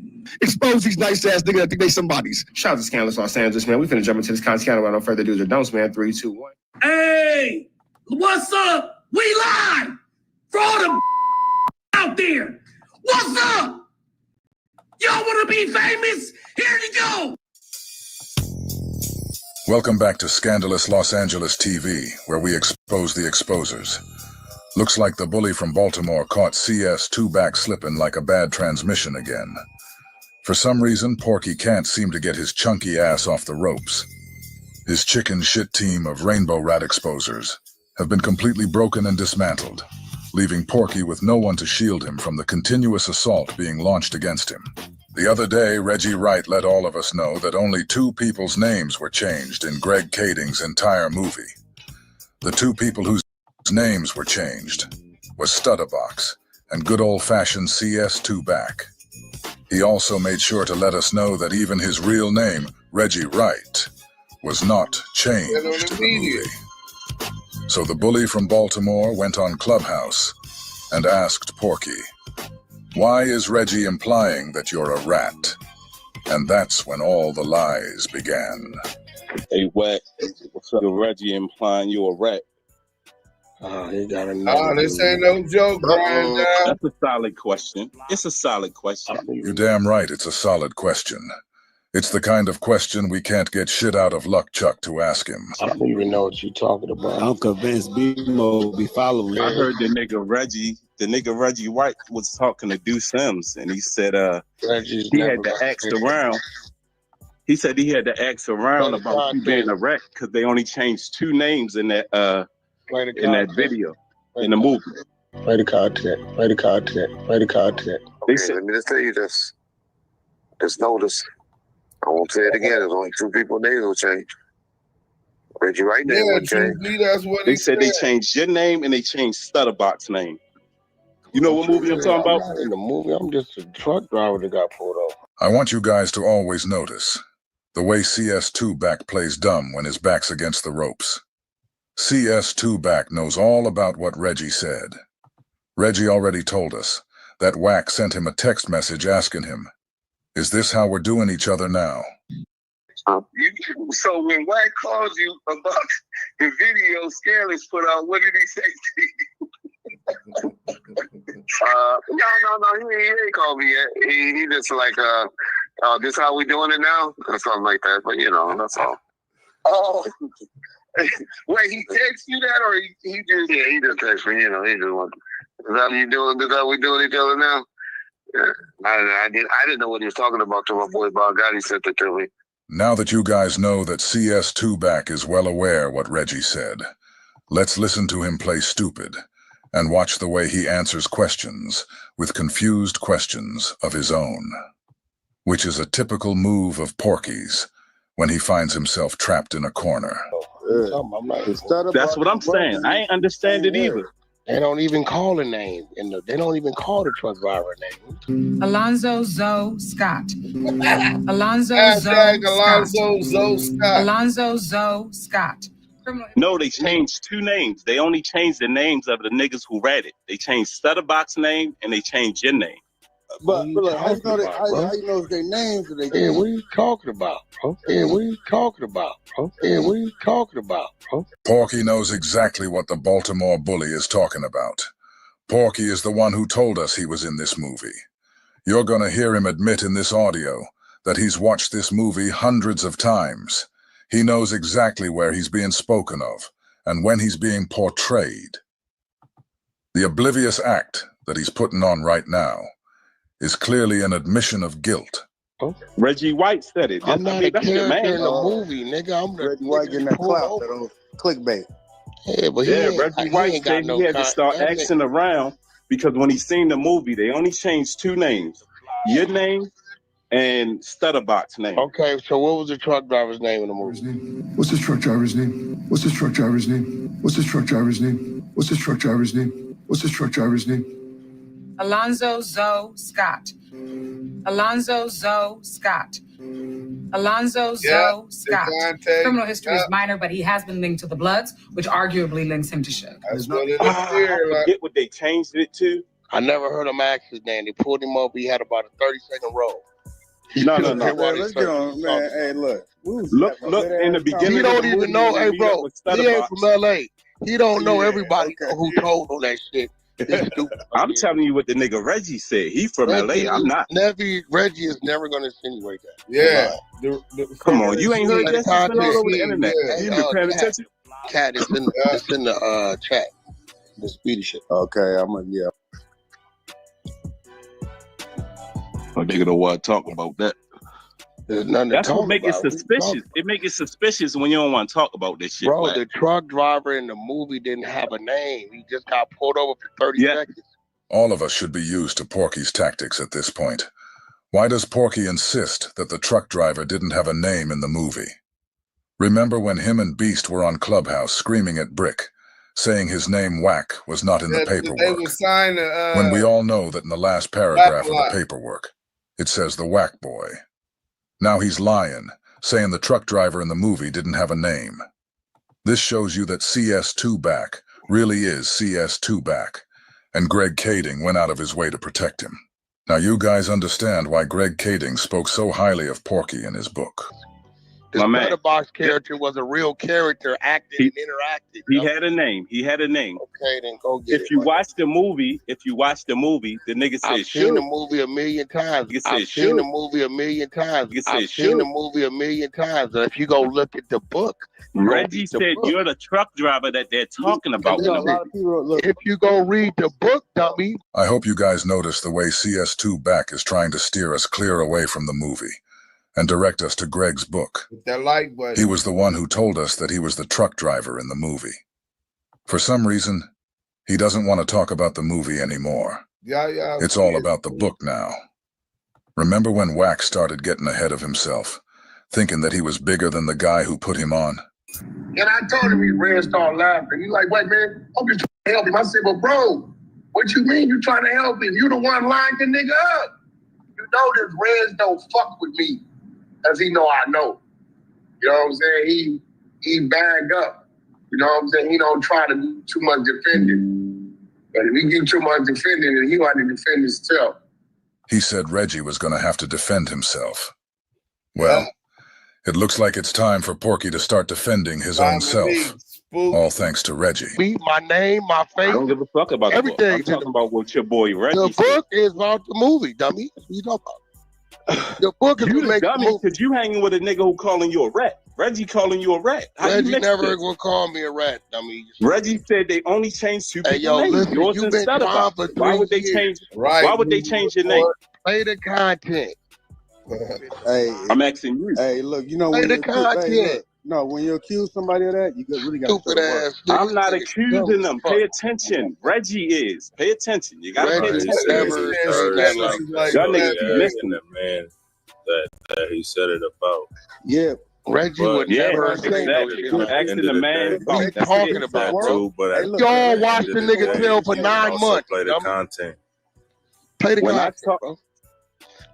Expose these nice ass niggas that think they somebody's. Shout out to Scandalous Los Angeles, man. We finna jump into this content without no further ado or don'ts, man. 3, 2, 1. Hey, what's up? We live for all the out there. What's up? Y'all want to be famous? Here you go. Welcome back to Scandalous Los Angeles TV, where we expose the exposers. Looks like the bully from Baltimore caught CS2 Back slipping like a bad transmission again. For some reason, Porky can't seem to get his chunky ass off the ropes. His chicken shit team of rainbow rat exposers have been completely broken and dismantled, leaving Porky with no one to shield him from the continuous assault being launched against him. The other day, Reggie Wright let all of us know that only 2 people's names were changed in Greg Kading's entire movie. The 2 people whose names were changed was Stutterbox and good old-fashioned CS2 Back. He also made sure to let us know that even his real name, Reggie Wright, was not changed in the movie. So the bully from Baltimore went on Clubhouse and asked Porky, "Why is Reggie implying that you're a rat?" And that's when all the lies began. Hey, Wack, what's up? Reggie implying you're a rat. He got another. This ain't no joke, Brian. That's a solid question. It's a solid question. You're damn right it's a solid question. It's the kind of question we can't get shit out of luck Chuck to ask him. I don't even know what you're talking about. I'm convinced B-Mo be following. I heard the nigga Reggie White was talking to Do Sims, and he said he had to ask around. He said he had to ask around about you being a wreck because they only changed 2 names in that video, in the movie. Play the content. Play the content. Play the content. Okay, let me just tell you this. Just notice. I won't say it again. There's only 2 people names will change. Reggie White name will change. That's what they said. They changed your name and they changed Stutterbox name. You know what movie I'm talking about? I'm not in the movie. I'm just a truck driver that got pulled over. I want you guys to always notice the way CS2 back plays dumb when his back's against the ropes. CS2 back knows all about what Reggie said. Reggie already told us that Wack sent him a text message asking him, "Is this how we're doing each other now?" So when Wack calls you about the video Scandalous put out, what did he say to you? No, he ain't called me yet. He just like, this how we doing it now? Or something like that, but you know, that's all. Oh, wait, he texted you that, or he just? Yeah, he just texted me, you know, he just wants, is that how you doing, is that we doing each other now? Yeah. I didn't know what he was talking about till my boy Bob Gotti sent it to me. Now that you guys know that CS2 back is well aware what Reggie said, let's listen to him play stupid and watch the way he answers questions with confused questions of his own, which is a typical move of Porky's when he finds himself trapped in a corner. That's what I'm saying. I ain't understand it either. They don't even call a name, and they don't even call the truck driver a name. Alonzo Zoe Scott. Alonzo Zoe Scott. Alonzo Zoe Scott. No, they changed 2 names. They only changed the names of the niggas who read it. They changed Stutterbox name and they changed your name. But look, how you know their names? Or yeah, what are you talking about, bro? Yeah, what are you talking about, bro? Yeah, what are you talking about, bro? Porky knows exactly what the Baltimore bully is talking about. Porky is the one who told us he was in this movie. You're gonna hear him admit in this audio that he's watched this movie hundreds of times. He knows exactly where he's being spoken of and when he's being portrayed. The oblivious act that he's putting on right now is clearly an admission of guilt. Reggie White said it. I'm not a character in the movie, nigga. I'm the Reggie White getting that clout, that clickbait. Yeah, but Reggie White said he had to start asking around because when he seen the movie, they only changed 2 names. Your name and Stutterbox name. Okay, so what was the truck driver's name in the movie? What's this truck driver's name? What's this truck driver's name? What's this truck driver's name? What's this truck driver's name? What's this truck driver's name? Alonzo Zoe Scott. Alonzo Zoe Scott. Alonzo Zoe Scott. Criminal history is minor, but he has been linked to the Bloods, which arguably links him to Suge. That's what it is here. I forget what they changed it to. I never heard him ask his name. They pulled him up. He had about a 30-second roll. No. Let's get on, man. Hey, look. Look in the beginning. He don't even know. Hey, bro, he ain't from LA. He don't know everybody who told him that shit. I'm telling you what the nigga Reggie said. He from LA. I'm not. Reggie is never going to insinuate that. Yeah. Come on, you ain't heard that? All over the internet. You been paying attention? Cat is in the chat. The speedy shit. Okay, I'm gonna A nigga don't want to talk about that. There's nothing That's to what talk make it about. suspicious. It make it suspicious when you don't want to talk about this shit. Bro, man. the truck driver in the movie didn't have a name. He just got pulled over for 30 seconds. All of us should be used to Porky's tactics at this point. Why does Porky insist that the truck driver didn't have a name in the movie? Remember when him and Beast were on Clubhouse screaming at Brick, saying his name Wack was not in the paperwork? They would sign when we all know that in the last paragraph of the paperwork, it says the Wack boy. Now he's lying, saying the truck driver in the movie didn't have a name. This shows you that CS2 back really is CS2 back, and Greg Kading went out of his way to protect him. Now you guys understand why Greg Kading spoke so highly of Porky in his book. The Splatterbox character was a real character, acted and interacted. He had a name. He had a name. Okay, then go get it. If you watch the movie, the nigga said I've seen the movie a million times. I've seen the movie a million times. I've seen the movie a million times. And if you go look at the book, Reggie said you're the truck driver that they're talking about. If you go read the book, dummy. I hope you guys notice the way CS2 Back is trying to steer us clear away from the movie and direct us to Greg's book. That like button. He was the one who told us that he was the truck driver in the movie. For some reason, he doesn't want to talk about the movie anymore. Yeah. It's all about the book now. Remember when Wack started getting ahead of himself, thinking that he was bigger than the guy who put him on? And I told him, he ran, started laughing. He's like, wait, man, I'm just trying to help him. I said, well, bro, what you mean you trying to help him? You the one lined the nigga up. You know this Reds don't fuck with me, as he know I know. You know what I'm saying? He bagged up. You know what I'm saying? He don't try to do too much defending. But if he do too much defending, then he want to defend himself. He said Reggie was going to have to defend himself. Well, it looks like it's time for Porky to start defending his own self. All thanks to Reggie. Me, my name, my face. I don't give a fuck about everything. The book. I'm talking about what your boy Reggie said. The book is about the movie, dummy. What you talking about? The book is you the dummy because you hanging with a nigga who calling you a rat. Reggie calling you a rat. How Reggie never gonna call me a rat, dummy. Reggie said they only changed two people's names. Listen, yours and Splatterbox. Why would they change? Right. Why would they change your name? Play the content. Hey, I'm asking you. Hey, look, you know play when the content. No, when you accuse somebody of that, you really got stupid ass. I'm not accusing them. Pay attention. Reggie is. Pay attention. You gotta pay attention. Y'all niggas be missing the man that he said it about. Yeah. Reggie would never say exactly. I'm asking the man. What are you talking about, bro? Y'all watched the nigga tell for 9 months. Play the content. Play the content.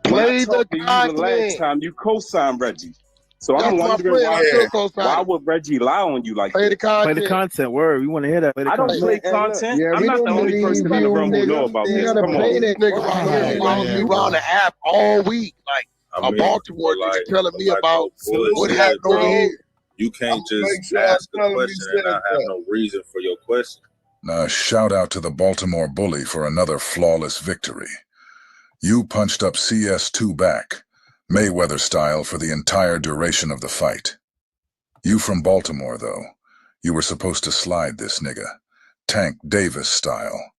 Play the content. The last time you co-signed Reggie. So I'm wondering why would Reggie lie on you like that? Play the content. Word. We want to hear that. I don't play content. I'm not the only person in the room who know about this. Come on. This nigga around the app all week. Like a Baltimore nigga telling me about what happened over here. You can't just ask a question and not have no reason for your question. Now, shout out to the Baltimore bully for another flawless victory. You punched up CS2 Back, Mayweather style, for the entire duration of the fight. You from Baltimore, though, you were supposed to slide this nigga, Tank Davis style.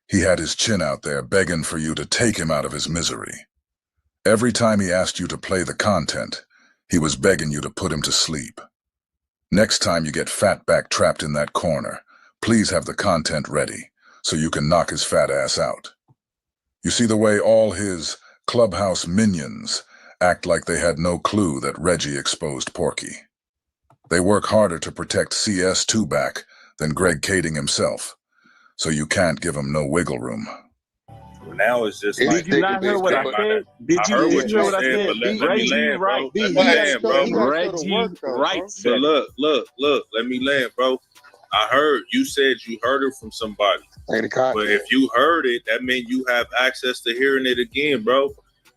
He had his chin out there begging for you to take him out of his misery. Every time he asked you to play the content, he was begging you to put him to sleep. Next time you get Fatback trapped in that corner, please have the content ready so you can knock his fat ass out. You see the way all his clubhouse minions act like they had no clue that Reggie exposed Porky. They work harder to protect CS2 Back than Greg Kading himself, so you can't give him no wiggle room. Now it's just like... Did you not hear what I said? Did you hear what I said? But let me land, bro. Let me land, bro. Reggie, right. So look. Let me land, bro. I heard you said you heard it from somebody. But if you heard it, that means you have access to hearing it again, bro.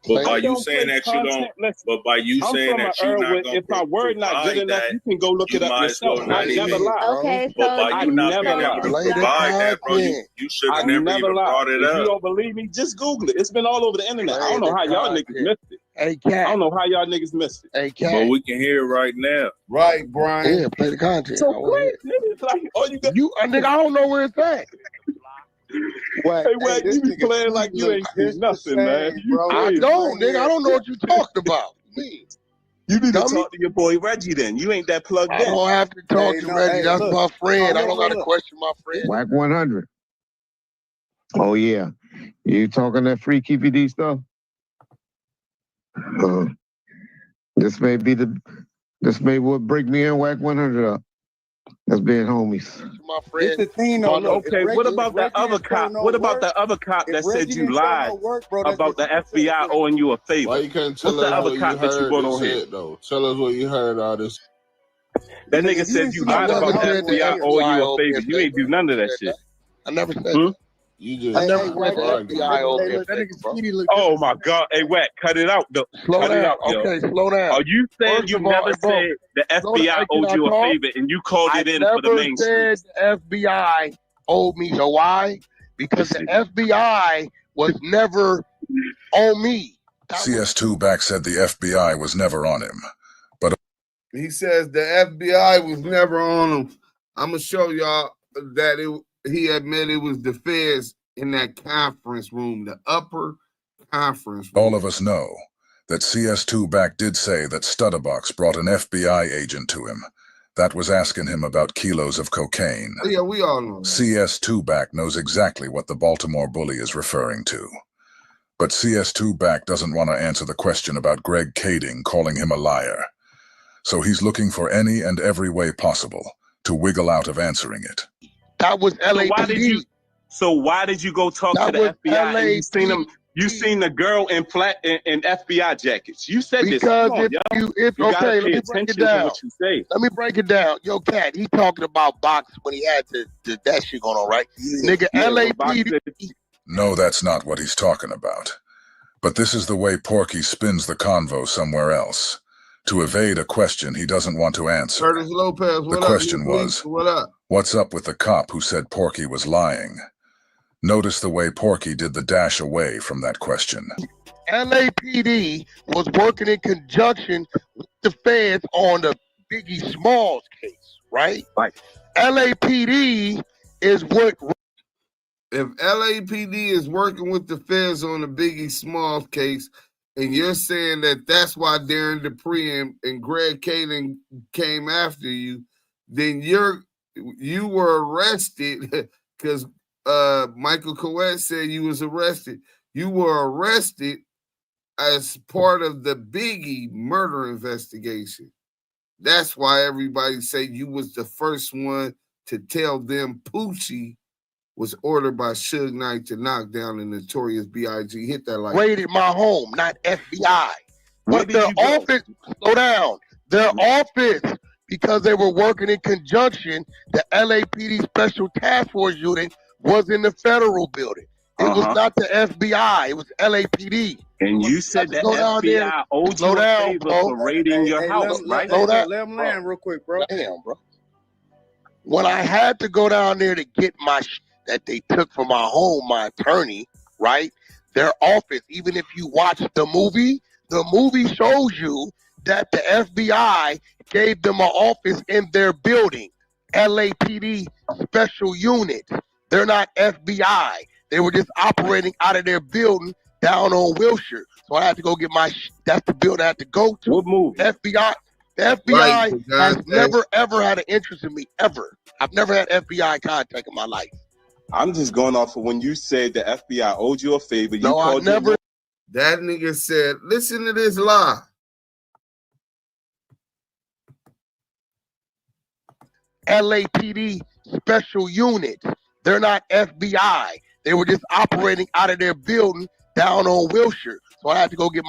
But by you saying that you don't, but by you saying that you're not going to, if my word not good enough, you can go look it up yourself. I never lie. Okay, but by you not being able to provide that, bro, you should have never even brought it up. If you don't believe me, just Google it. It's been all over the internet. I don't know how y'all niggas missed it. Hey, Cat. I don't know how y'all niggas missed it. Hey, Cat. But we can hear it right now. Right, Brian. Yeah, play the content. So play it, nigga. Like, all you got. Nigga, I don't know where it's at. Hey, you be playing like you ain't do nothing, man. I don't, nigga. I don't know what you talking about. Me. You need to talk to your boy Reggie then. You ain't that plugged in. I don't have to talk to Reggie. That's my friend. I don't got to question my friend. Wack100. Oh, yeah. You talking that free KPD stuff? This may what break me and Wack100 up. That's being homies. My friend. Okay, what about that other cop? What about the other cop that said you lied about the FBI owing you a favor? Why you couldn't tell What's us the other what cop you that you heard brought on here? though? Tell us what you heard all this. That nigga said you lied about the FBI owing you a favor. You ain't do none of that shit. I never said that. You just Oh my God! Hey, Wack, cut it out. Slow down. Yo. Okay, slow down. Are you saying First you of all, never bro, said the FBI owed you a favor and you called it in for the mainstream? I never said the FBI owed me. You know why? Because the FBI was never on me. CS2 back said the FBI was never on him, but he says the FBI was never on him. I'm gonna show y'all that he admitted it was the feds in that conference room, the upper conference room. all of us know that CS2 back did say that Stutterbox brought an FBI agent to him that was asking him about kilos of cocaine. Oh, yeah, we all know that. CS2 back knows exactly what the Baltimore bully is referring to. But CS2 back doesn't want to answer the question about Greg Kading calling him a liar. So he's looking for any and every way possible to wiggle out of answering it. That was LAPD. So why did you go talk to the FBI and you seen him? You seen the girl in FBI jackets. You said this. Because Come on, if you gotta okay, pay let me break it attention to down. what you say. Let me break it down. Yo, Cat, he talking about box when he had that shit going on, right? Nigga, LAPD. No, that's not what he's talking about. But this is the way Porky spins the convo somewhere else, to evade a question he doesn't want to answer. Curtis Lopez, what the question was, what up? What's up with the cop who said Porky was lying? Notice the way Porky did the dash away from that question. LAPD was working in conjunction with the feds on the Biggie Smalls case, right? Right. LAPD is what... If LAPD is working with the feds on the Biggie Smalls case, and you're saying that that's why Darren Dupree and Greg Kading came after you, then you were arrested because Michael Coet said you was arrested. You were arrested as part of the Biggie murder investigation. That's why everybody say you was the first one to tell them Poochie was ordered by Suge Knight to knock down the notorious B.I.G. Hit that like raided my home, not FBI. But their office, slow down, their office, because they were working in conjunction, the LAPD Special Task Force Unit was in the federal building. It was not the FBI, it was LAPD. And you said the FBI owed you a favor for raiding your house, right? Let him land real quick, bro. Damn, bro. When I had to go down there to get my that they took from my home, my attorney, right? Their office, even if you watch the movie shows you that the FBI gave them an office in their building. LAPD special unit. They're not FBI. They were just operating out of their building down on Wilshire. So I had to go get that's the building I had to go to. What movie? FBI. The FBI has never, ever had an interest in me, ever. I've never had FBI contact in my life. I'm just going off of when you said the FBI owed you a favor. No, I never. That nigga said, listen to this lie. LAPD special unit. They're not FBI. They were just operating out of their building down on Wilshire. So I had to go get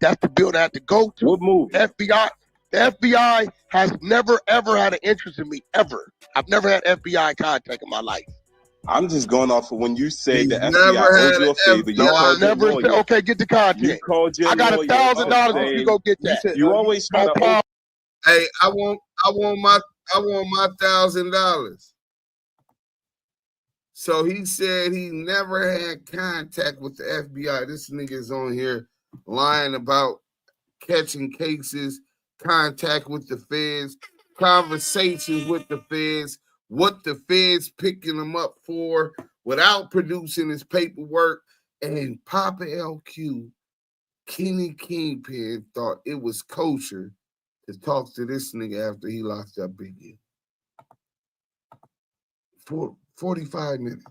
that's the building I had to go to. What movie? FBI. The FBI has never, ever had an interest in me, ever. I've never had FBI contact in my life. I'm just going off of when you said the FBI owed you a favor. You I never said, okay, get the content. You called your I got $1,000 if you go get that. You always try to. Hey, I want my $1,000. So he said he never had contact with the FBI. This nigga's on here lying about catching cases, contact with the feds, conversations with the feds, what the feds picking him up for without producing his paperwork. And Poppa LQ, Kenny Kingpin, thought it was kosher to talk to this nigga after he locked up Biggie. For 45 minutes.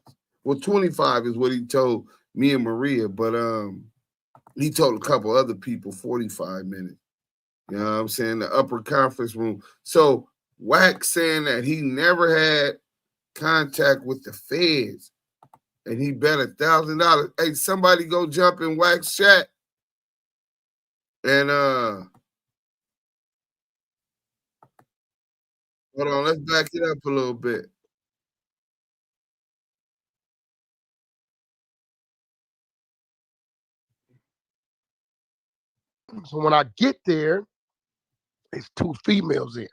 Well, 25 is what he told me and Maria, but he told a couple other people 45 minutes. You know what I'm saying? The upper conference room. So Wack saying that he never had contact with the feds and he bet $1,000. Hey, somebody go jump in Wack's chat and hold on, let's back it up a little bit. So when I get there, it's two females there.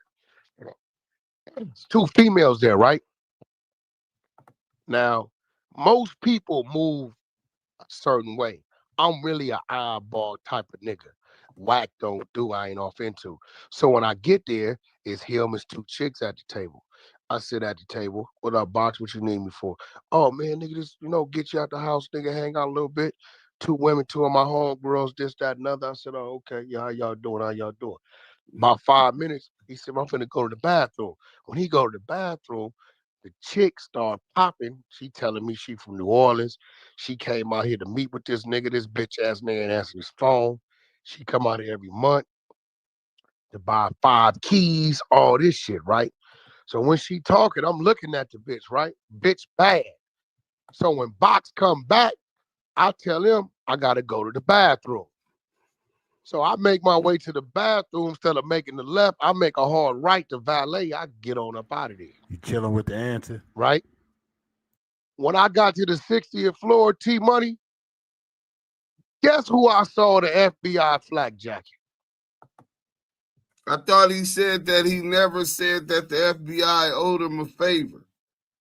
It's two females there, right? Now, most people move a certain way. I'm really an eyeball type of nigga. Whack don't do, I ain't off into. So when I get there, it's him, it's two chicks at the table. I sit at the table. What up, box? What you need me for? Oh man, nigga, just get you out the house, nigga, hang out a little bit. Two women, two of my homegirls, this, that, and other. I said, oh, okay, yeah, how y'all doing? How y'all doing? About 5 minutes, he said, I'm finna go to the bathroom. When he go to the bathroom, the chick start popping. She telling me she from New Orleans. She came out here to meet with this nigga. This bitch ass nigga ain't answering his phone. She come out here every month to buy 5 keys, all this shit, right? So when she talking, I'm looking at the bitch, right? Bitch bad. So when Box come back, I tell him I gotta go to the bathroom. So I make my way to the bathroom. Instead of making the left, I make a hard right to valet. I get on up out of there. You chilling with the auntie? Right? When I got to the 60th floor, T-Money, guess who I saw the FBI flak jacket? I thought he said that he never said that the FBI owed him a favor.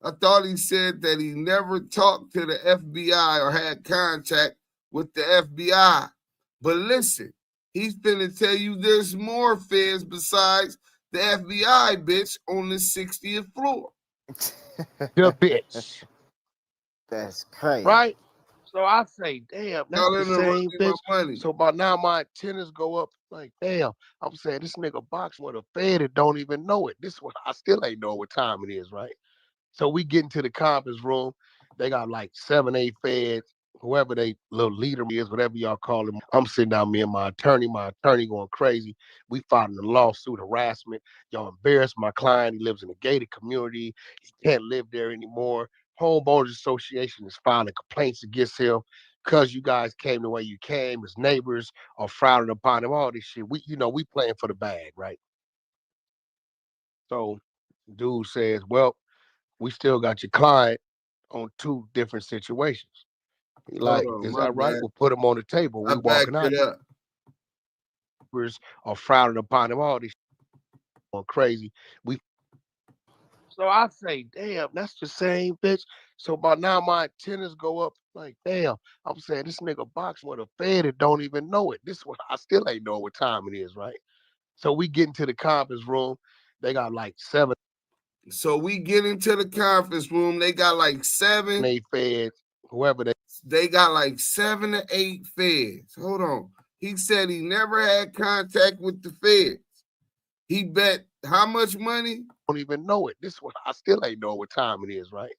I thought he said that he never talked to the FBI or had contact with the FBI. But listen, he's finna tell you there's more feds besides the FBI, bitch, on the 60th floor. The bitch. That's crazy. Right? So I say, damn, that's the same bitch. So by now my antennas go up like, damn. I'm saying this nigga Box with a fed and don't even know it. This one, I still ain't know what time it is, right? So we get into the conference room. They got like 7, 8 feds, whoever they little leader is, whatever y'all call him. I'm sitting down, me and my attorney going crazy. We filed a lawsuit, harassment. Y'all embarrassed my client. He lives in a gated community. He can't live there anymore. Homeowners Association is filing complaints against him because you guys came the way you came. His neighbors are frowning upon him, all this shit. We playing for the bag, right? So dude says, well, we still got your client on 2 different situations. He like, is that right? We'll put him on the table. We walking out. Are frowning upon him, all this going crazy. So I say, damn, that's the same bitch. So by now my antennas go up like, damn. I'm saying this nigga Box with a fed and don't even know it. This one, I still ain't know what time it is, right? So we get into the conference room. They got like 7. So we get into the conference room. They got like 7, 8 feds, whoever they got like 7 to 8 feds. Hold on. He said he never had contact with the feds. He bet how much money? Don't even know it. This one, I still ain't know what time it is, right?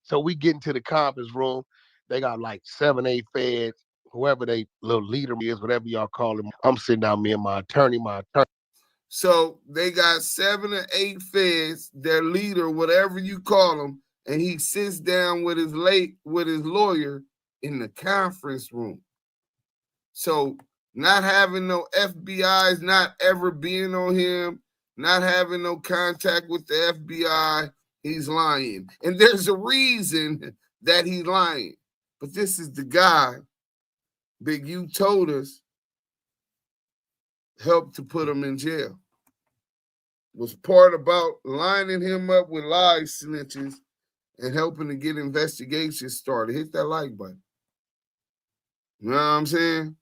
So we get into the conference room. They got like 7, 8 feds, whoever they little leader is, whatever y'all call him. I'm sitting down, me and my attorney. So they got 7 or 8 feds, their leader, whatever you call him, and he sits down with his lawyer in the conference room. So not having no FBI's, not ever being on him, not having no contact with the FBI, he's lying. And there's a reason that he's lying. But this is the guy, Big U told us, helped to put him in jail. Was part about lining him up with lie snitches and helping to get investigations started. Hit that like button. You know what I'm saying?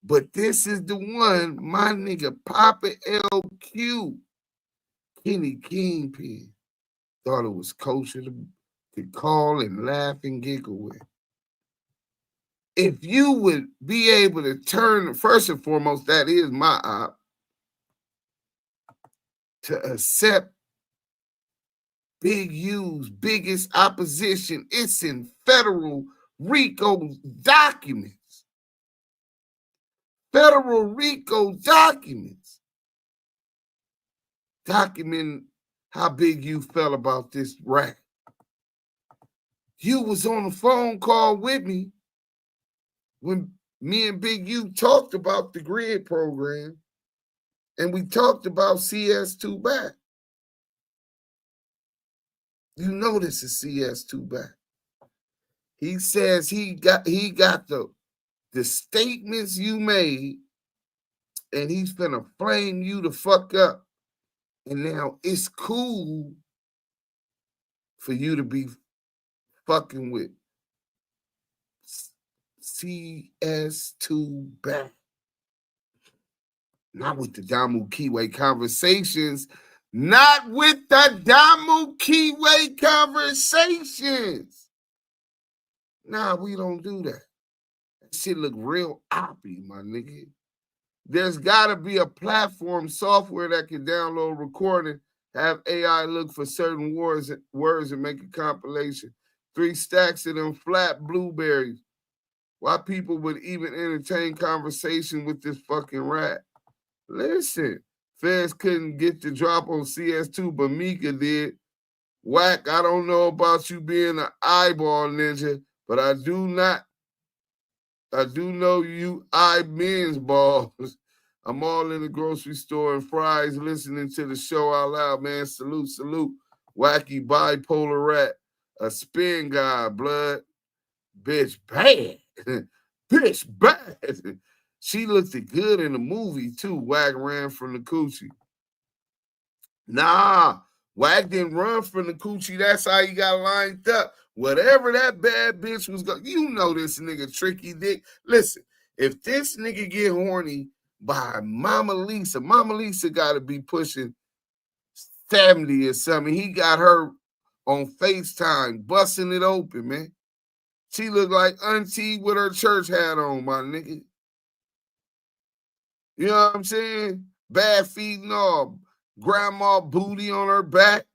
But this is the one, my nigga Poppa LQ, Kenny Kingpin, thought it was kosher to call and laugh and giggle with. If you would be able to turn, first and foremost, that is my op, to accept Big U's biggest opposition. It's in federal RICO documents. Federal RICO documents. Documenting how Big U felt about this rap. You was on a phone call with me when me and Big U talked about the grid program and we talked about CS2 back. You know this is CS2 back. He says he got the the statements you made, and he's finna flame you the fuck up. And now it's cool for you to be fucking with CS2 back. Not with the DAMU KIWE Conversations. Not with the DAMU KIWE Conversations. Nah, we don't do that. That shit look real oppy, my nigga. There's got to be a platform software that can download recording, have AI look for certain words and make a compilation. 3 stacks of them flat blueberries. Why people would even entertain conversation with this fucking rat? Listen, feds couldn't get the drop on CS2, but Mika did. Wack, I don't know about you being an eyeball ninja, but I do know you eye men's balls. I'm all in the grocery store and fries listening to the show out loud, man. Salute, salute. Wacky bipolar rat. A spin guy, blood. Bitch bad. Bitch bad. She looked good in the movie, too. Wack ran from the coochie. Nah, Wack didn't run from the coochie. That's how he got lined up. Whatever that bad bitch was going, you know this nigga Tricky Dick. Listen, if this nigga get horny by Mama Lisa got to be pushing 70 or something. He got her on FaceTime, busting it open, man. She looked like auntie with her church hat on, my nigga. You know what I'm saying? Bad feet and all. Grandma booty on her back.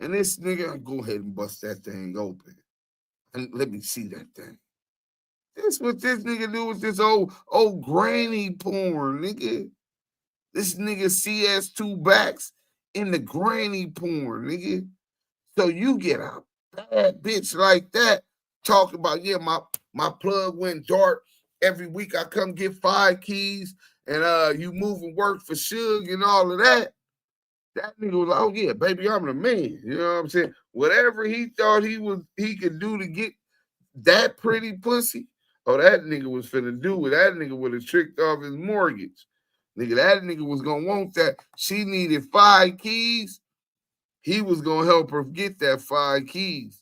And this nigga, go ahead and bust that thing open. And let me see that thing. This what this nigga do with this old granny porn, nigga. This nigga CS2 backs in the granny porn, nigga. So you get a bad bitch like that talking about, yeah, my plug went dark. Every week I come get 5 keys and you moving work for Suge and all of that. That nigga was like, oh yeah, baby, I'm the man. You know what I'm saying? Whatever he thought he could do to get that pretty pussy, oh, that nigga was finna do it. That nigga would have tricked off his mortgage. Nigga, that nigga was gonna want that. She needed 5 keys. He was gonna help her get that 5 keys.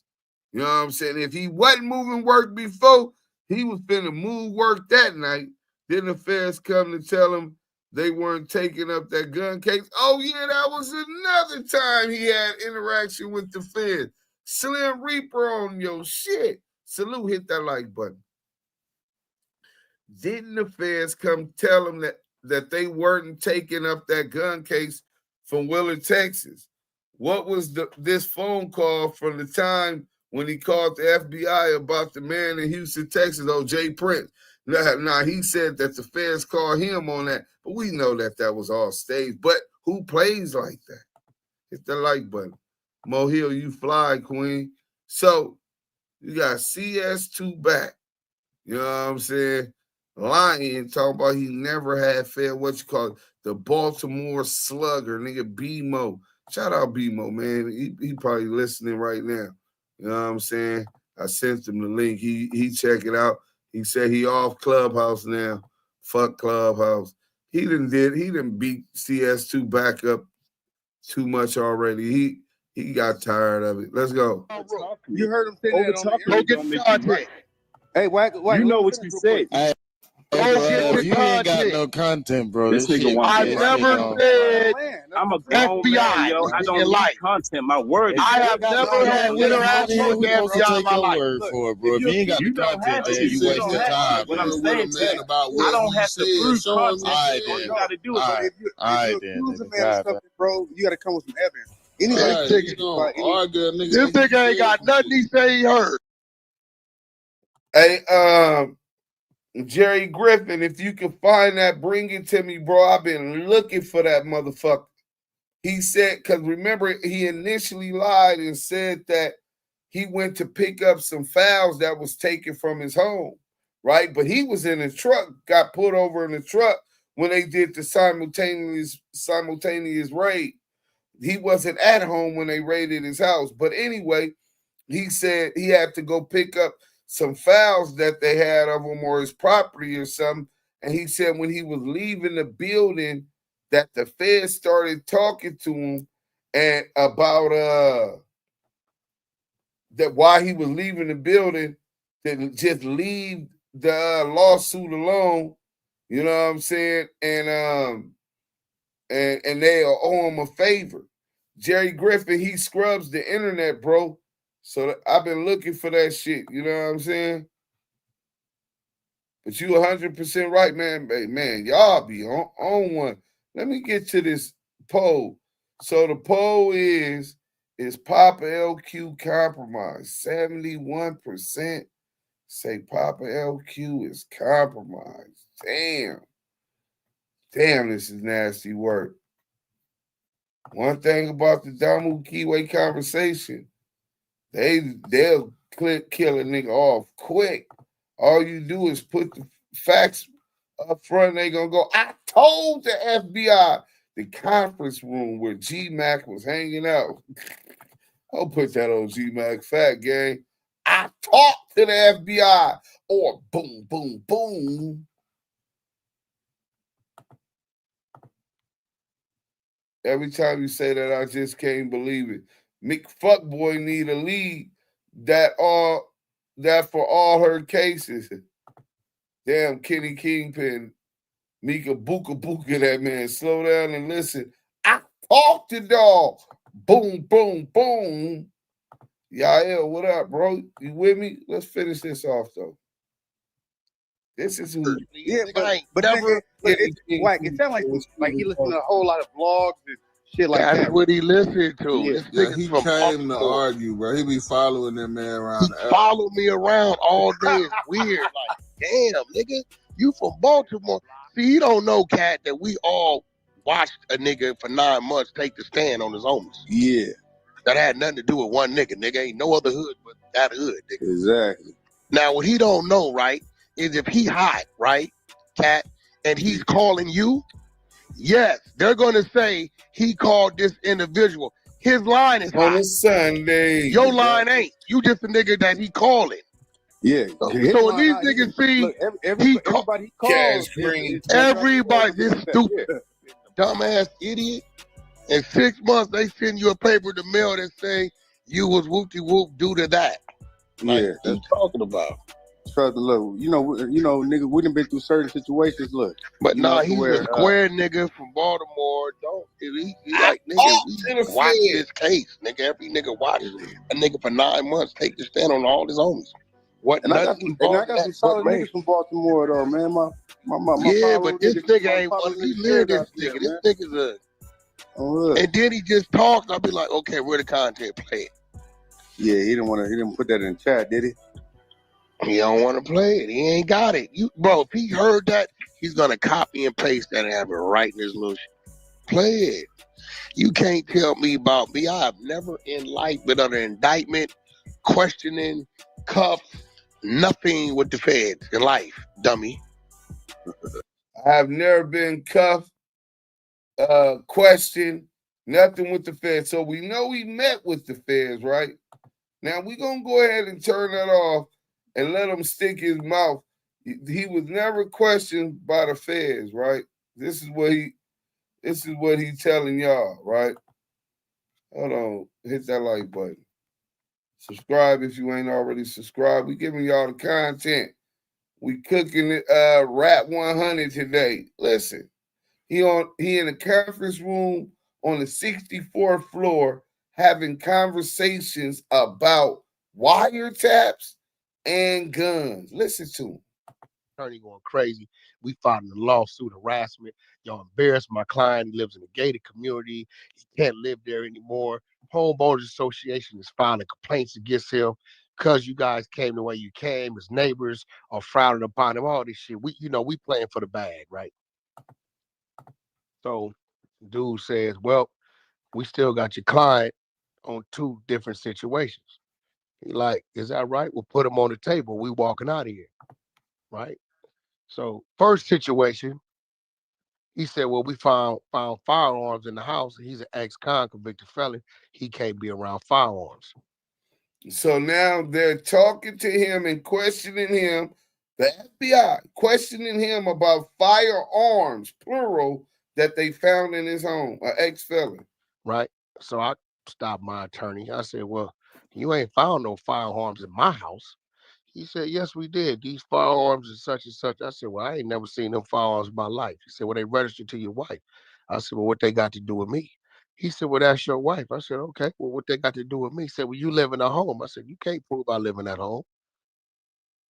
You know what I'm saying? If he wasn't moving work before, he was finna move work that night. Then the feds come to tell him they weren't taking up that gun case. Oh, yeah, that was another time he had interaction with the feds. Slim Reaper on your shit. Salute, hit that like button. Didn't the feds come tell him that they weren't taking up that gun case from Willard, Texas? What was this phone call from the time when he called the FBI about the man in Houston, Texas, Jay Prince? Now, he said that the feds called him on that, but we know that was all staged. But who plays like that? Hit the like button. Mo Hill, you fly, queen. So you got CS2 back. You know what I'm saying? Lying, talking about he never had fed the Baltimore Slugger, nigga B-Mo. Shout out B-Mo, man. He probably listening right now. You know what I'm saying? I sent him the link. He check it out. He said he off Clubhouse now. Fuck Clubhouse. He done beat CS2 back up too much already. He got tired of it. Let's go. You heard him say that on the content. Hey, Wack, you know what you said. You ain't got no content, bro. This nigga want I never said I'm a grown man, yo. I don't need content. My word is I have never had interaction with FBI in my life. Word for it, bro. If you ain't got the content, then you waste your time. What I'm saying is I don't have to prove content. All you got to do is if you're bro, you got to come with some evidence. This nigga ain't got nothing he say he heard. Hey, Jerry Griffin, if you can find that, bring it to me, bro. I've been looking for that motherfucker. He said, because remember, he initially lied and said that he went to pick up some files that was taken from his home, right? But he was in a truck, got pulled over in the truck when they did the simultaneous raid. He wasn't at home when they raided his house. But anyway, he said he had to go pick up some files that they had of him or his property or something. And he said when he was leaving the building that the feds started talking to him and about that while he was leaving the building, that just leave the lawsuit alone. You know what I'm saying? And they'll owe him a favor. Jerry Griffin, he scrubs the internet, bro. So I've been looking for that shit. You know what I'm saying? But you 100% right, man. Hey, man, y'all be on one. Let me get to this poll. So the poll is Poppa LQ compromised? 71% say Poppa LQ is compromised. Damn. Damn, this is nasty work. One thing about the DAMU KIWE conversation, they'll kill a nigga off quick. All you do is put the facts up front and they gonna go, I told the FBI, the conference room where G-Mac was hanging out. I'll put that on G-Mac Fat Gang. I talked to the FBI, or boom, boom, boom. Every time you say that, I just can't believe it. McFuckboy need a lead that for all her cases. Damn, Kenny Kingpin, Mika Buka Buka, that man. Slow down and listen. I talked to dog. Boom, boom, boom. Yael, what up, bro? You with me? Let's finish this off, though. This is who. Yeah, but never. It sounds like he listened to a whole lot of vlogs and shit like that. That's what he listened to. Yeah, he came to argue, bro. He be following that man around. He follow me around all day. It's weird. Like, damn, nigga, you from Baltimore. See, you don't know, Cat, that we all watched a nigga for 9 months take the stand on his homies. Yeah. That had nothing to do with one nigga. Nigga ain't no other hood but that hood, nigga. Exactly. Now, what he don't know, right, is if he hot, right, Cat, and he's calling you, yes, they're going to say he called this individual. His line is hot. On a Sunday. Your line ain't. You just a nigga that he calling. Yeah. So when these niggas see, everybody calls. Everybody, this stupid, dumbass idiot. In 6 months, they send you a paper to mail that say you was whoop-de-whoop due to that. Like, Yeah. what you talking about? Look, you know, nigga, we done been through certain situations. Look, But nah, he's a square nigga from Baltimore. He like, nigga, we watch this case. Nigga, every nigga watches a nigga for 9 months take the stand on all his homies. And I got some solid niggas from Baltimore though, man. My yeah, but this nigga ain't one. He live this nigga. This nigga's a. And then he just talks. I'll be like, okay, where the content play it? Yeah, he didn't put that in the chat, did he? He don't want to play it. He ain't got it. Bro, if he heard that, he's gonna copy and paste that and have it right in his little shit. Play it. You can't tell me about me. I have never in life been under indictment, questioning, cuffs, nothing with the feds in life, dummy. I have never been cuffed, questioned, nothing with the feds. So we know he met with the feds, right? Now we're gonna go ahead and turn that off and let him stick his mouth. He was never questioned by the feds, right? This is what he telling y'all, right? Hold on, hit that like button. Subscribe if you ain't already subscribed. We giving y'all the content. We cooking it Rap 100 today. Listen, he in a conference room on the 64th floor having conversations about wiretaps and guns. Listen to him. Attorney going crazy. We filed a lawsuit, harassment. Y'all embarrassed my client. He lives in a gated community. He can't live there anymore. Homeowners Association is filing complaints against him because you guys came the way you came. His neighbors are frowning upon him. All this shit. We playing for the bag, right? So, dude says, "Well, we still got your client on 2 different situations." He like, "Is that right? We'll put him on the table. We walking out of here, right?" So, first situation, he said, "Well, we found firearms in the house. He's an ex-con convicted felon. He can't be around firearms." So now they're talking to him and questioning him, the FBI, questioning him about firearms, plural, that they found in his home, an ex-felon. Right. So I stopped my attorney. I said, well, you ain't found no firearms in my house. He said, yes, we did. These firearms and such and such. I said, well, I ain't never seen them firearms in my life. He said, well, they registered to your wife. I said, well, what they got to do with me? He said, well, that's your wife. I said, okay, well, what they got to do with me? He said, well, you live in a home. I said, you can't prove I live in that home.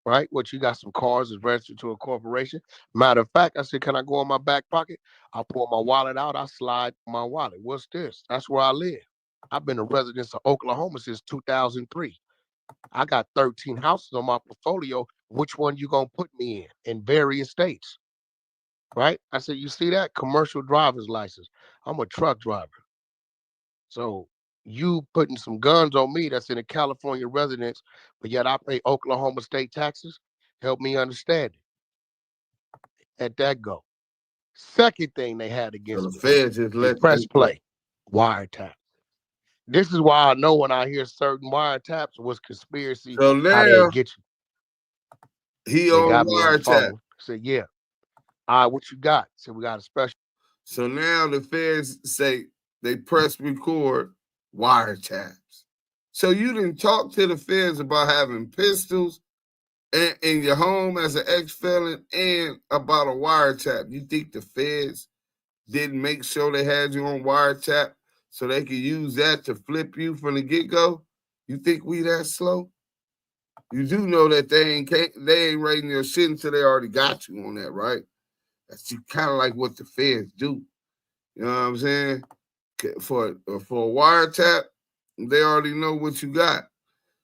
Right? What, you got some cars that's registered to a corporation? Matter of fact, I said, can I go in my back pocket? I pull my wallet out. I slide my wallet. What's this? That's where I live. I've been a resident of Oklahoma since 2003. I got 13 houses on my portfolio. Which one you gonna put me in various states? Right? I said, you see that? Commercial driver's license. I'm a truck driver. So you putting some guns on me that's in a California residence, but yet I pay Oklahoma state taxes? Help me understand it. Let that go. Second thing they had against the feds just let press play, wiretap. This is why I know when I hear certain wiretaps was conspiracy. So now how they get you. He They on got me on the wiretap. phone. Said, yeah. All right, what you got? Said, we got a special. So now the feds say they press record wiretaps. So you didn't talk to the feds about having pistols in your home as an ex-felon and about a wiretap. You think the feds didn't make sure they had you on wiretap so they could use that to flip you from the get-go? You think we that slow? You do know that they ain't rating your shit until they already got you on that, right? That's kind of like what the feds do. You know what I'm saying? For a wiretap, they already know what you got.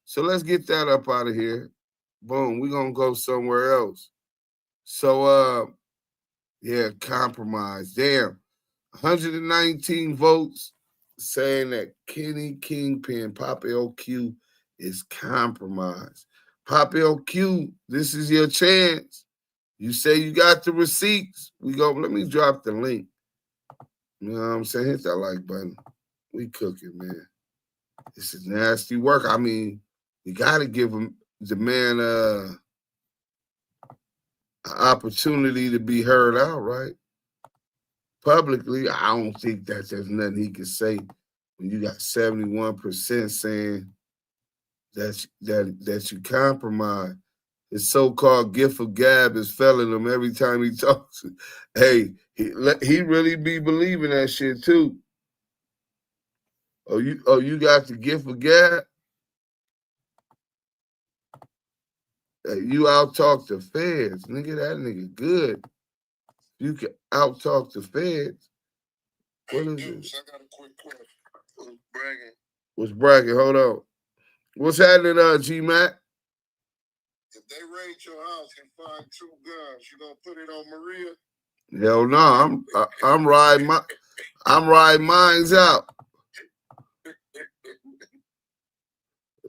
So let's get that up out of here. Boom, we're going to go somewhere else. So, yeah, compromise. Damn. 119 votes saying that Kenny Kingpin, Poppa LQ, is compromised. Poppa LQ, this is your chance. You say you got the receipts. Let me drop the link. You know what I'm saying? Hit that like button. We cooking, man. This is nasty work. I mean, you got to give the man an opportunity to be heard out, right? Publicly, I don't think that there's nothing he can say when you got 71% saying that you compromise. His so-called gift of gab is failing him every time he talks. Hey, he really be believing that shit too. Oh, you got the gift of gab? Hey, you out-talk the feds. Nigga, that nigga good. You can out-talk the feds. What is this? I got a quick question. What's bragging? What's bragging? Hold on. What's happening, G-Mac? If they raid your house and find 2 guns, you gonna put it on Maria? Hell no, I'm riding mines out.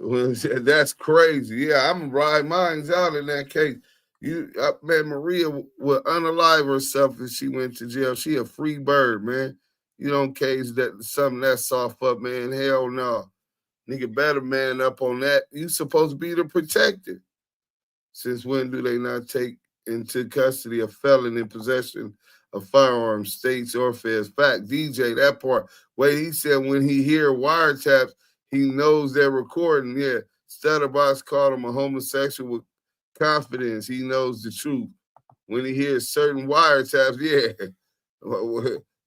That's crazy. Yeah, I'm riding mines out in that case. Man, Maria would unalive herself if she went to jail. She a free bird, man. You don't case that something that soft up, man. Hell no. Nigga better man up on that. You supposed to be the protector. Since when do they not take into custody a felon in possession of firearms, states or feds? Fact, DJ, that part. Wait, he said when he hear wiretaps, he knows they're recording. Yeah, Stutterbox called him a homosexual with confidence. He knows the truth. When he hears certain wiretaps, yeah,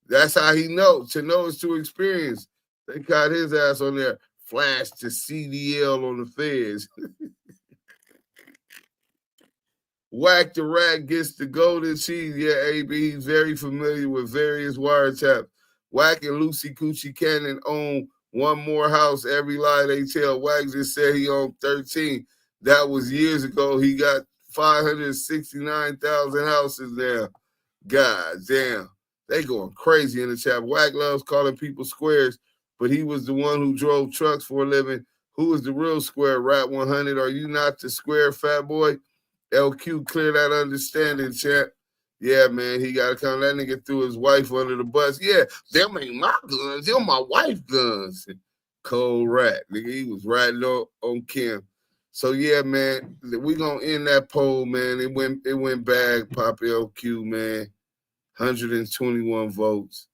that's how he knows. To know is to experience. They caught his ass on there. Flash to CDL on the feds. Whack the Rat gets the golden cheese. Yeah, AB, he's very familiar with various wiretaps. Wack and Lucy Coochie Cannon own one more house. Every lie they tell. Wack just said he owned 13. That was years ago. He got 569,000 houses now. God damn. They going crazy in the chat. Wack loves calling people squares, but he was the one who drove trucks for a living. Who is the real square? Rat100. Are you not the square, fat boy? LQ, clear that understanding, chat. Yeah, man, he got to come. That nigga threw his wife under the bus. Yeah, them ain't my guns. Them my wife's guns. Cold rat, nigga. He was ratting on Kim. So yeah, man, we gonna end that poll, man. It went back. Poppa LQ, man. 121 votes,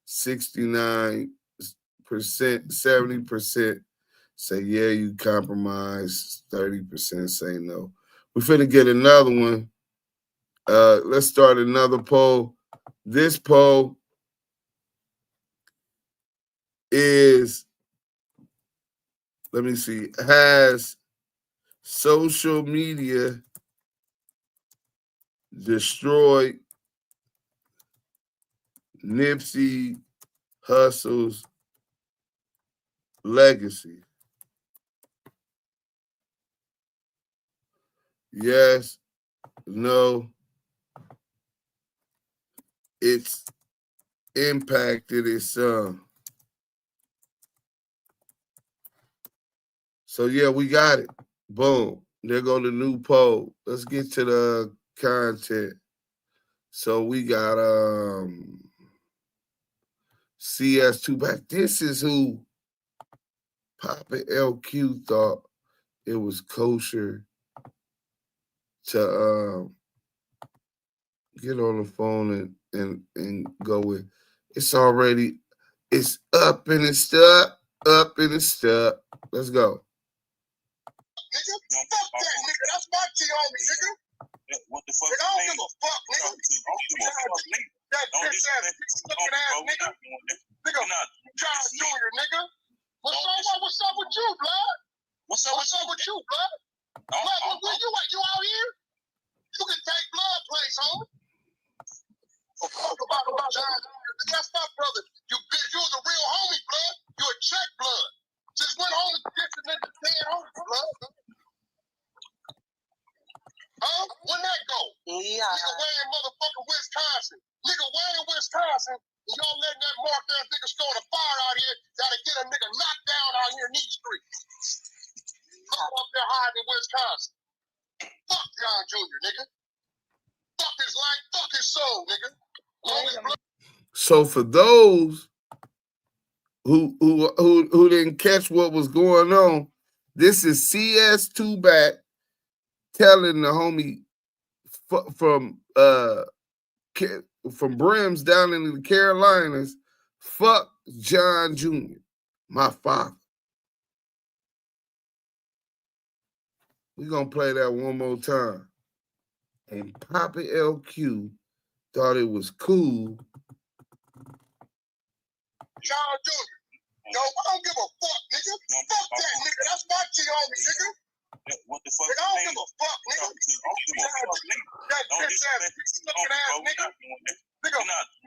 69%, 70% say yeah, you compromise. 30% say no. We're finna get another one. Let's start another poll. This poll is, let me see, has social media destroyed Nipsey Hussle's legacy? Yes, no. It's impacted his son. So yeah, we got it. Boom. There go the new poll. Let's get to the content. So we got CS2 back. This is who Poppa LQ thought it was kosher to get on the phone and go with. It's up and it's stuck, up and it's stuck. Let's go. Nigga, fuck that, nigga. That's my G homie, nigga. What the fuck? Nigga, I don't give a fuck, nigga. That bitch ass looking ass nigga. Nigga, John Jr., nigga. What's up with you, blood? What's up with you, blood? Blood, where you at? You out here? You can take blood place, homie. Fuck about John Jr. That's my brother. You was a real homie, blood. You a check blood. Since when homie gets a nigga dead homie, blood? Huh? When that go? Yeah. Nigga way in motherfucking Wisconsin. Nigga way in Wisconsin. And y'all letting that mark ass nigga start a fire out here. Gotta get a nigga knocked down out here in East Street. I'm up there hiding in Wisconsin. Fuck John Jr., nigga. Fuck his life, fuck his soul, nigga. So for those who didn't catch what was going on, this is CS2 back telling the homie from Brims down in the Carolinas, fuck John Jr., my father. We're going to play that one more time. And Poppa LQ thought it was cool. John Jr. Yo, I don't give a fuck, nigga. Fuck that, nigga. That's my G homie, nigga. What the fuck? Nigga, I don't give a fuck, nigga. That bitch ass looking ass nigga. Nigga,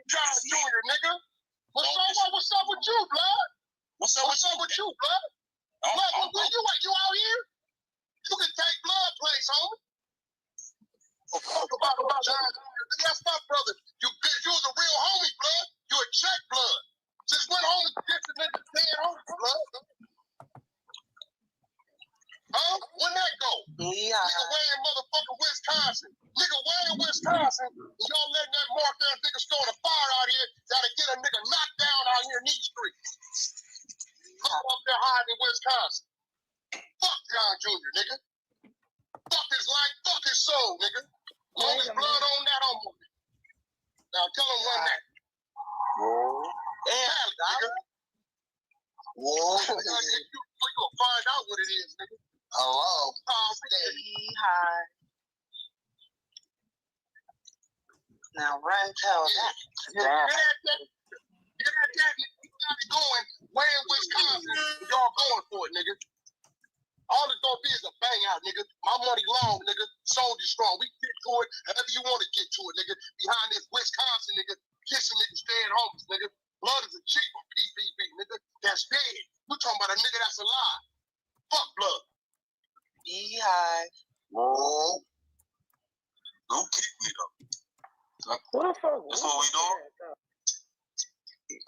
John Jr., nigga. What's up with you, blood? What's up with you, blood? Blood, where you at? You out here? You can take blood place, homie. Fuck about John Jr. That's my brother. You was a real homie, blood. You a check blood. Since when homie gets a nigga dead homie, blood? Huh? When that go? Yeah. Nigga way in motherfucking Wisconsin. Nigga way in Wisconsin. And y'all letting that mark ass nigga start a fire out here. Gotta get a nigga knocked down out here in East Street. I'm up there hiding in Wisconsin. Fuck John Jr., nigga. Fuck his life, fuck his soul, nigga. Long as blood on that, I'm with it. Now tell him run that. Whoa. Nigga. Whoa. You gonna find out what it is, nigga. Hello. Hi. Now run, tell that. Get that. You got it going. Way in Wisconsin, y'all going for it, nigga. All it's gonna be is a bang out, nigga. My money long, nigga. Soldier strong. We get to it however you want to get to it, nigga. Behind this Wisconsin, nigga. Kissing niggas staying homeless, nigga. Blood is a cheap on PPP, nigga. That's dead. We're talking about a nigga that's alive. Fuck blood. Beehive. Whoa. Don't kick me though. That's what we doing.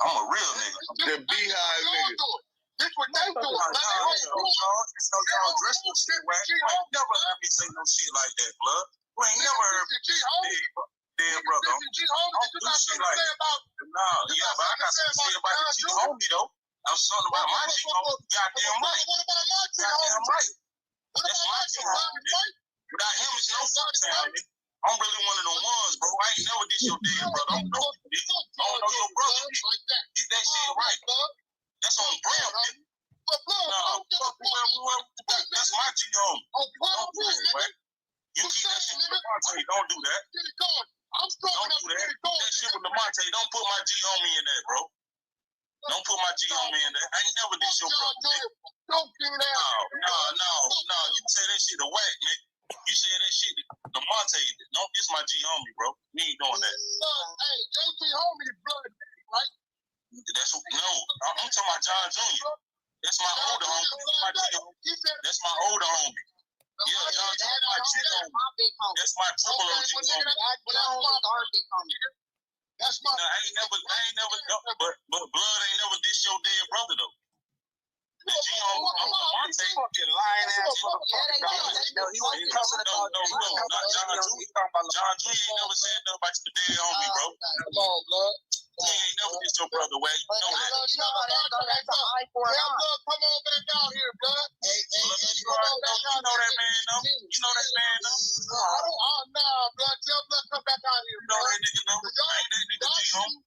I'm a real nigga. The beehive nigga. This what they do. Y'all dress no shit, Wack. Never heard me say no shit like that, blood. We ain't never heard me dead brother. I don't do shit like that. Nah, yeah, but I got some shit about the G homie though. I'm something about my G homie. Goddamn right. Goddamn right. That's my G homie. Without him, it's no fuck town. I'm really one of the ones, bro. I ain't never did your dead brother. I don't know you, bitch. I don't know your brother, bitch. Get that shit right. That's on Brown, bitch. Nah, that's my G homie. Don't do that, right? You keep that shit with Lamonte. Don't do that. Don't do that. Keep that shit with Lamonte. Don't put my G homie in there, bro. Don't put my G homie in there. I ain't never did your brother, nigga. No. You say that shit a whack, nigga. You said that shit to Lamonte. Don't diss my G homie, bro. We ain't doing that. Hey, JT homie is blood, right? I'm talking about John Jr. That's my older homie. That's my older homie. Yeah, John Jr. my G homie. That's my triple OG homie. That's my. I ain't never. But blood ain't never diss your dead brother though. The G homie, Lamonte, fucking lying ass motherfucker. No, he wasn't talking about. No, not John Jr. John Jr. ain't never said nothing about your dead homie, bro. Come on, blood. He ain't never diss your brother, way. You know that. Come on back out here, blood. You know that man, though. You know that man, though. Nah, blood. Tell blood come back out here. You know that nigga, though. Ain't that nigga G homie?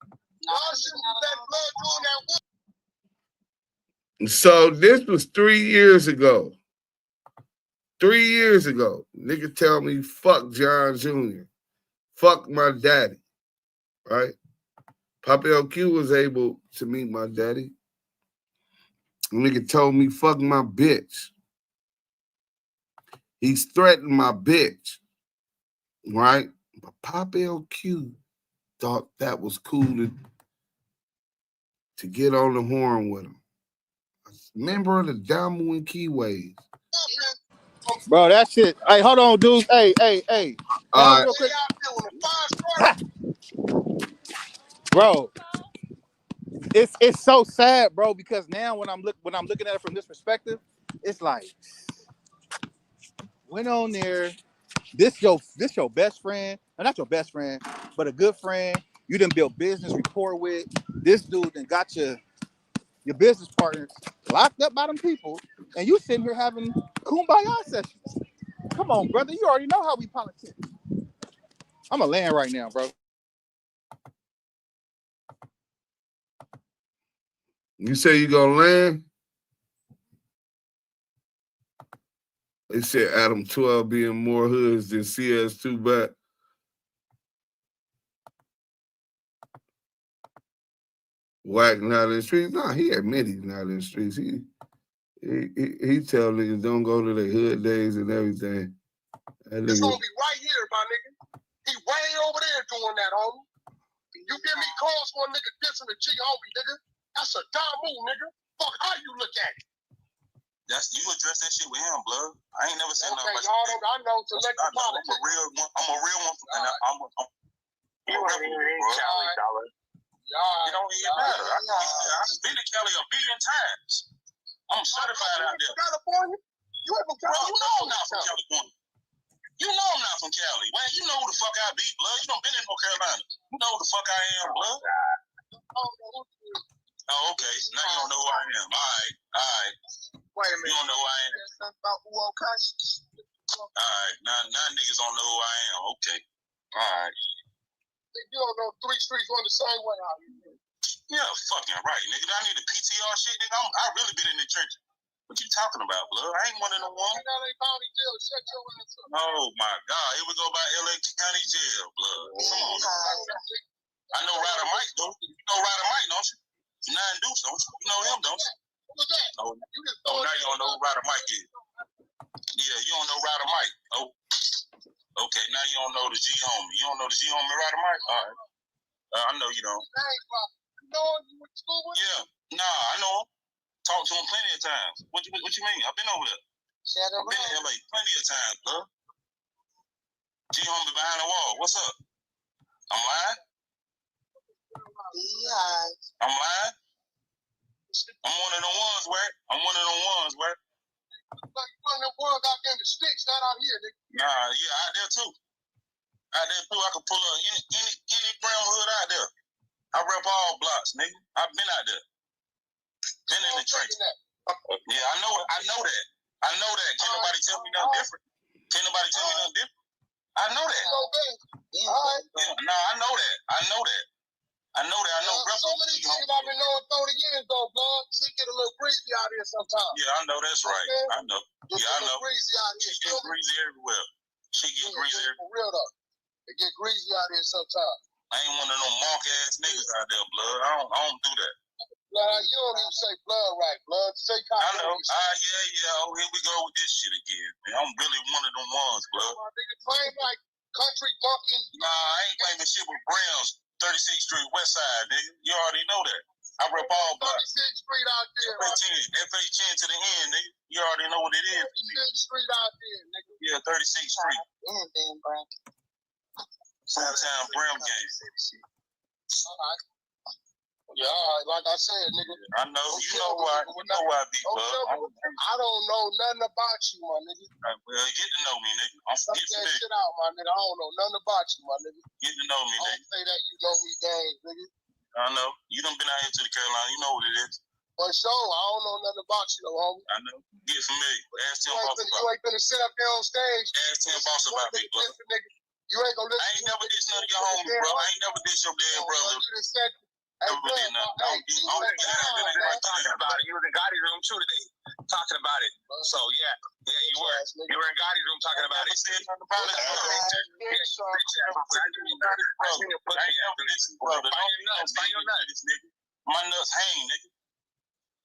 Y'all shouldn't let blood doing that. So this was 3 years ago. 3 years ago. Nigga tell me, fuck John Jr. Fuck my daddy. Right? Poppa LQ was able to meet my daddy. Nigga told me, fuck my bitch. He's threatened my bitch. Right? But Poppa LQ thought that was cool to get on the horn with him. Member of the DAMU KIWE. Bro, that shit. Hey, hold on, dudes. Hey. All right. Bro, it's so sad, bro, because now when I'm looking at it from this perspective, it's like went on there. This your best friend, or not your best friend, but a good friend. You done built business rapport with. This dude then got your business partners locked up by them people, and you sitting here having kumbaya sessions. Come on, brother. You already know how we politic. I'm a land right now, bro. You say you gonna land? They said Adam 12 being more hoods than CS2 back. Wack not in the streets. Nah, he admit he's not in the streets. He tell niggas don't go to their hood days and everything. It's gonna be right here, my nigga. He way over there doing that, homie. You give me calls for a nigga dissing a G homie, nigga. That's a DAMU, nigga. Fuck how you look at it. That's you address that shit with him, blood. I ain't never said nothing about I know to let you know. I'm a real one, and I'm a rebel, bro. It don't even matter. I've been to Cali a billion times. I'm certified out there. California? You ever California? You know I'm not from California. You know I'm not from Cali. Man, you know who the fuck I be, blood. You done been in North Carolina. You know who the fuck I am, blood. Oh, okay. Now you don't know who I am. All right. Wait a minute. You don't know who I am. All right. Now niggas don't know who I am. Okay. All right. You don't know 3 streets run the same way out here. Yeah, fucking right, nigga. I need a PTR shit, nigga. I really been in the church. What you talking about, blood? I ain't one of them ones. Shut your ass up. Oh my God. Here we go by LA County Jail, blood. Come on. I know Ryder Mike, though. You know Ryder Mike, don't you? Nine Deuce, don't you? You know him, don't you? Oh, now you don't know who Ryder Mike is. Yeah, you don't know Ryder Mike. Oh. Okay, now you don't know the G homie. You don't know the G homie Ryder Mike? All right. I know you don't. You know him? You went to school with him? Yeah. Nah, I know him. Talked to him plenty of times. What you mean? I've been over there. I've been in LA plenty of times, bro. G homie behind the wall. What's up? I'm lying? Yeah. I'm lying? I'm one of the ones, where? I'm one of the ones, where? Like one of them ones out there in the sticks, not out here, nigga. Nah, yeah, out there too. Out there too, I can pull up any brown hood out there. I rep all blocks, nigga. I've been out there. Been in the trenches. Yeah, I know that. Can't nobody tell me nothing different. Can't nobody tell me nothing different. I know that. No, I know that. I know So many things I've been knowing 30 years though, blood. She get a little greasy out here sometimes. Yeah, I know that's right. I know. Yeah, I know. Greasy out here. She get greasy everywhere. For real though. It get greasy out here sometimes. I ain't one of them mark ass niggas out there, blood. I don't do that. Nah, you don't even say blood right, blood. Say I know. Yeah. Oh, here we go with this shit again. Man, I'm really one of them ones, blood. Nigga claim like country bucking. Nah, I ain't claiming shit with Browns, 36th Street, West Side, nigga. You already know that. I rep all blocks. 36th Street out there. FH10 to the end, nigga. You already know what it is. 36th Street out there, nigga. Yeah, 36th Street. Downtown Brim game. Alright. Yeah, alright. Like I said, nigga. I know. You know why I be, bud. I don't know nothing about you, my nigga. Well, get to know me, nigga. I'm Fuck that shit out, my nigga. I don't know nothing about you, my nigga. Get to know me, nigga. Don't say that you know me, gang, nigga. I know. You done been out here to the Carolina. You know what it is. For sure. I don't know nothing about you, though, homie. I know. Get familiar. Ask Tim Boss about it. You ain't finna sit up there on stage. Ask Tim Boss about me, bro. You ain't gonna listen. I ain't never dissed none of your homies, bro. I ain't never dissed your dead brother. Never did nothing. Talking about it. You were in Gotti's room too today, talking about it. So yeah, you were. You were in Gotti's room talking about it. My nuts hang, nigga.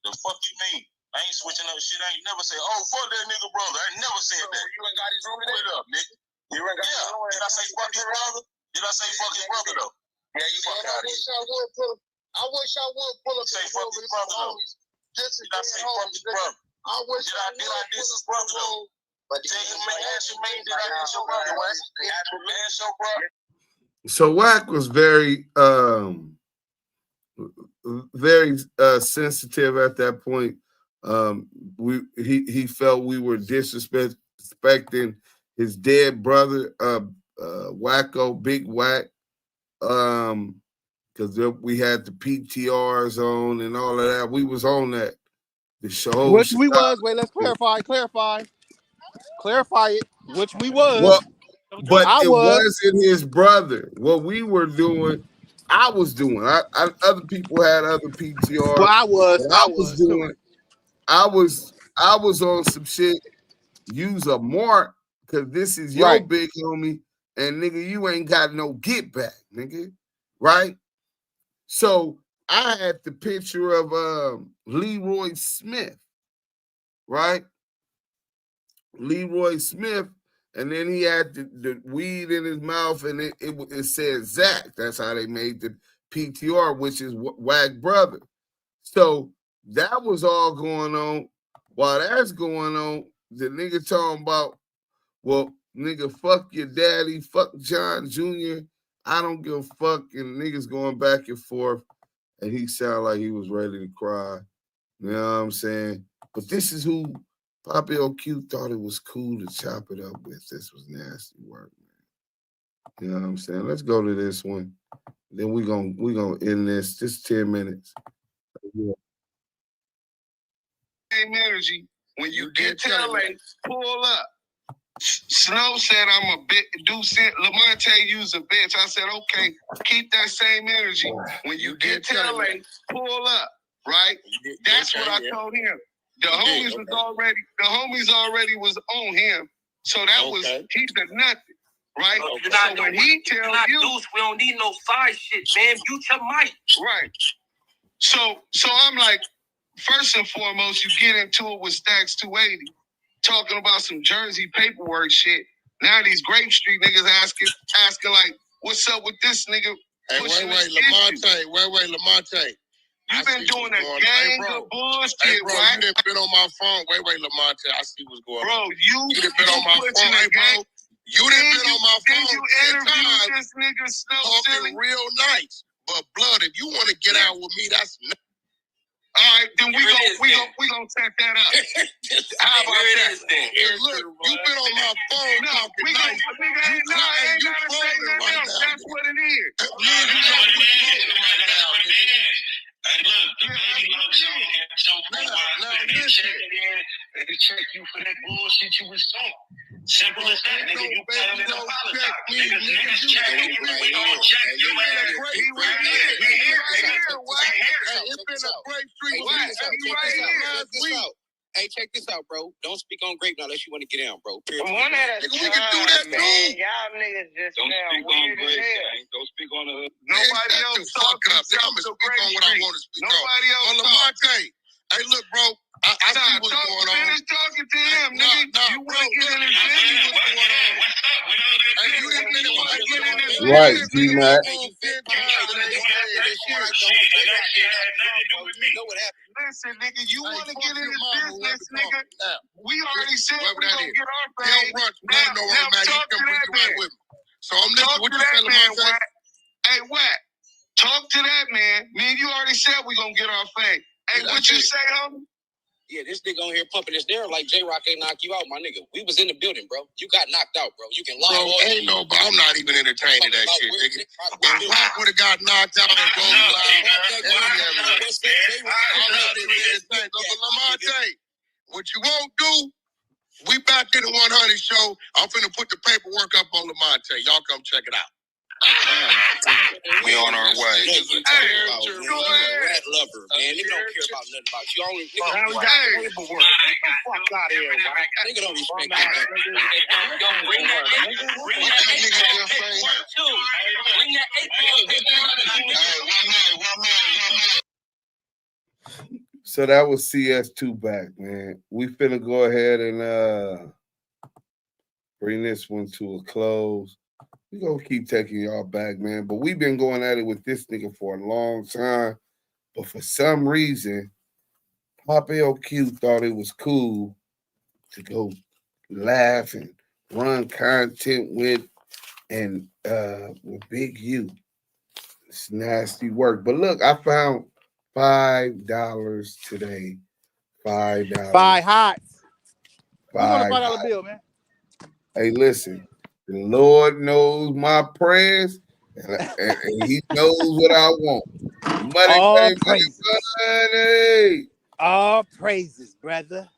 The fuck you mean? I ain't switching up shit. I ain't never say, oh, fuck that nigga brother. I ain't never said that. You ain't got his room today? Wait up, nigga. You ain't got his room. Did I say fuck his brother? Did I say fuck his brother, though? Yeah, you fuck out of here. I wish I would pull up say fuck his brother, though. Did I say fuck his brother? I wish I diss his brother, though? But tell him, man, ask your man, did I diss your brother, Wack? Ask your brother. So Wack was very sensitive at that point. He felt we were disrespecting his dead brother, Wacko, Big Wack, because we had the PTRs on and all of that. We was on that. The show. Which we was. Wait, let's clarify it. Which we was. Well, but it wasn't his brother. What we were doing, I was doing. Other people had other PTRs. Well, I was on some shit. Use a mark because this is your big homie, and nigga, you ain't got no get back, nigga. Right? So I had the picture of Leroy Smith, right? Leroy Smith, and then he had the weed in his mouth, and it said Zach. That's how they made the PTR, which is Wack brother. So that was all going on. While that's going on, the nigga talking about, well, nigga, fuck your daddy, fuck John Jr. I don't give a fuck, and niggas going back and forth, and he sounded like he was ready to cry. You know what I'm saying? But this is who Poppa LQ thought it was cool to chop it up with. This was nasty work, man. You know what I'm saying? Let's go to this one. Then we gonna end this. Just 10 minutes. Same energy. When you get to LA, pull up. Snow said I'm a bit Lamonte used a bitch. I said, okay, keep that same energy. When you get to LA, pull up, right? That's what I told him. The homies already was on him. So that was he said nothing. Right? So when he tells you we don't need no side shit, man. Mute your mic. Right. So I'm like, first and foremost, you get into it with Stacks 280. Talking about some Jersey paperwork shit. Now these Grape Street niggas asking like, what's up with this nigga? Hey, wait, Lamonte. You've been doing a gang of bullshit, hey, bro, right? You done been on my phone. Wait, Lamonte. I see what's going on. Bro, you done been on my phone, hey, bro. You done been on my phone. You interviewed this nigga talking real nice. But blood, if you want to get out with me, that's all right, then we gonna set that up. How about that? Hey, look, you been on my phone talking nice. Nigga ain't gotta say nothing else. That's what it is. Hey, look, the baby loves you. Get your Hey, check this out, bro. Don't speak on grape now unless you want to get down, bro. Period. One at a time, we can do that too. Y'all niggas just don't speak on grape. Don't speak on the. Nobody else talk up. I'm gonna speak on what I want to speak on. Nobody else. On Lamonte. Hey, look, bro. I see what's going on. Finish talking to him, nigga. You want to get in his business? What's going on? Hey, you didn't really want to get in his business. Right, G-Mac. Listen, nigga, you want to get in his business, nigga? We already said we gonna get our pay. Now talk to that man. So I'm listening. What you telling me? Hey, Wack, talk to that man. Me and you already said we gonna get our pay. Hey, what you say, homie? Yeah, this nigga on here pumping his there like J-Rock ain't knock you out, my nigga. We was in the building, bro. You got knocked out, bro. You can lie. Bro, ain't no, but I'm not even entertaining that shit, nigga. If Rock would have got knocked out and go Lamonte, what you won't do, we back in the 100 show. I'm finna put the paperwork up on Lamonte. Y'all come check it out. We on our way. Hey, you rat lover, man. Nigga don't care about nothing about you. Only nigga paperwork. Get the fuck out of here, right? Nigga don't respect that. Bring that paperwork too. Bring that paperwork. So that was CS2 back, man. We finna go ahead and bring this one to a close. We gonna keep taking y'all back, man. But we've been going at it with this nigga for a long time. But for some reason, Poppa LQ thought it was cool to go laugh and run content with Big U. It's nasty work. But look, I found $5 today. $5. Five hot. $5. $5 bill, man. Hey, listen. The Lord knows my prayers, and He knows what I want. Money. All praises, brother.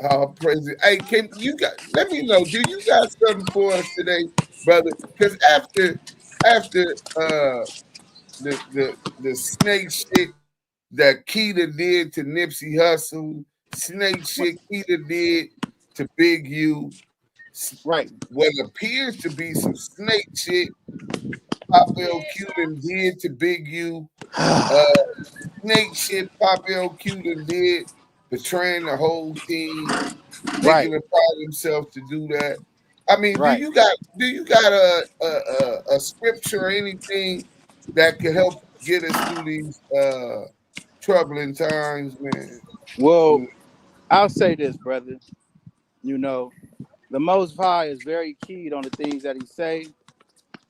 All praises. Hey, let me know, do you got something for us today, brother? Because after the snake shit that Keita did to Nipsey Hussle, snake shit Keita did to Big U. Right. What appears to be some snake shit Poppa LQ did to Big U. Snake shit Poppa LQ did, betraying the whole team, making it about himself to do that. I mean, do you got a scripture or anything that could help get us through these troubling times, man? Well, I'll say this, brother. You know, the Most High is very keyed on the things that He say,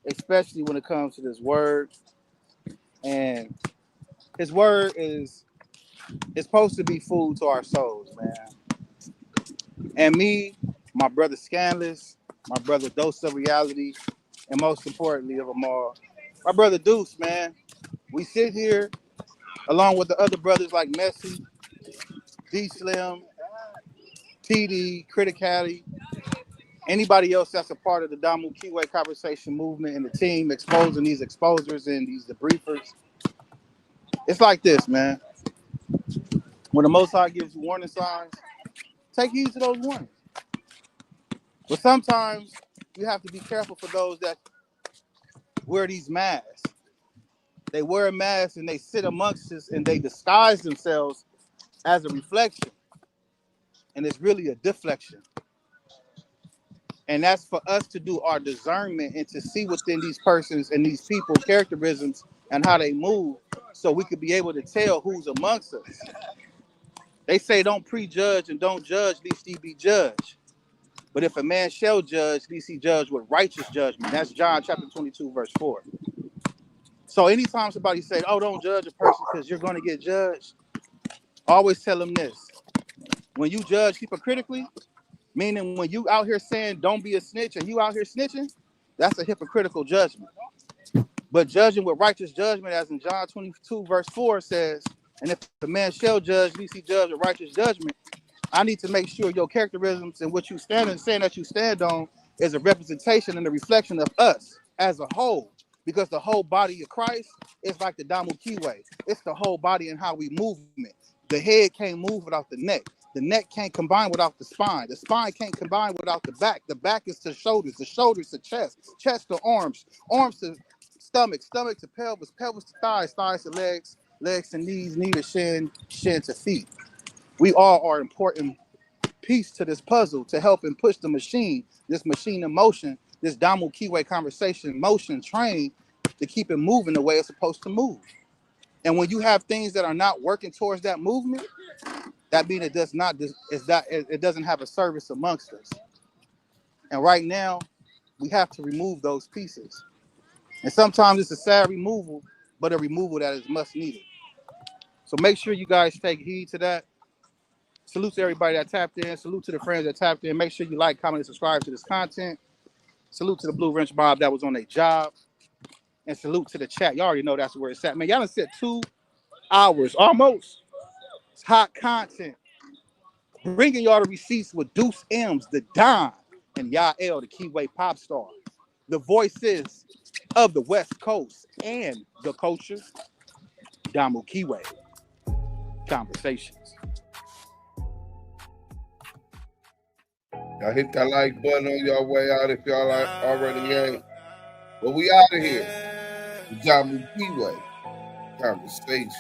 especially when it comes to this word. And His word is supposed to be food to our souls, man. And me, my brother Scandalous, my brother Dose of Reality, and most importantly of them all, my brother Deuce, man. We sit here along with the other brothers like Messi, D Slim, TD, Criticality, anybody else that's a part of the DAMU KIWE Conversation movement and the team exposing these exposers and these debriefers. It's like this, man. When the Most High gives you warning signs, take heed to those warnings. But sometimes you have to be careful for those that wear these masks. They wear a mask and they sit amongst us and they disguise themselves as a reflection. And it's really a deflection. And that's for us to do our discernment and to see within these persons and these people characterisms and how they move so we could be able to tell who's amongst us. They say don't prejudge and don't judge, lest ye be judged. But if a man shall judge, lest he judge with righteous judgment. That's John chapter 22, verse 4. So anytime somebody say, oh, don't judge a person because you're going to get judged, always tell them this. When you judge hypocritically, meaning when you out here saying don't be a snitch and you out here snitching, that's a hypocritical judgment. But judging with righteous judgment, as in John 22, verse 4 says, and if the man shall judge, lest he judge with righteous judgment, I need to make sure your characterisms and what you stand and saying that you stand on is a representation and a reflection of us as a whole, because the whole body of Christ is like the DAMU KIWE. It's the whole body and how we move it. The head can't move without the neck. The neck can't combine without the spine. The spine can't combine without the back. The back is to shoulders. The shoulders to chest. Chest to arms. Arms to stomach. Stomach to pelvis. Pelvis to thighs. Thighs to legs. Legs to knees. Knee to shin. Shin to feet. We all are important piece to this puzzle to help and push the machine, this machine in motion, this DAMU KIWE conversation motion train to keep it moving the way it's supposed to move. And when you have things that are not working towards that movement, that means it doesn't have a service amongst us. And right now, we have to remove those pieces. And sometimes it's a sad removal, but a removal that is much needed. So make sure you guys take heed to that. Salute to everybody that tapped in. Salute to the friends that tapped in. Make sure you like, comment, and subscribe to this content. Salute to the Blue Wrench Mob that was on their job. And salute to the chat. Y'all already know that's where it's at. Man, y'all done said 2 hours almost. It's hot content. Bringing y'all the receipts with Deuce M's, the Don, and Yael, the KIWE pop star. The voices of the West Coast and the culture. DAMU KIWE Conversations. Y'all hit that like button on your way out if y'all already ain't. But we out of here. DAMU KIWE Conversation.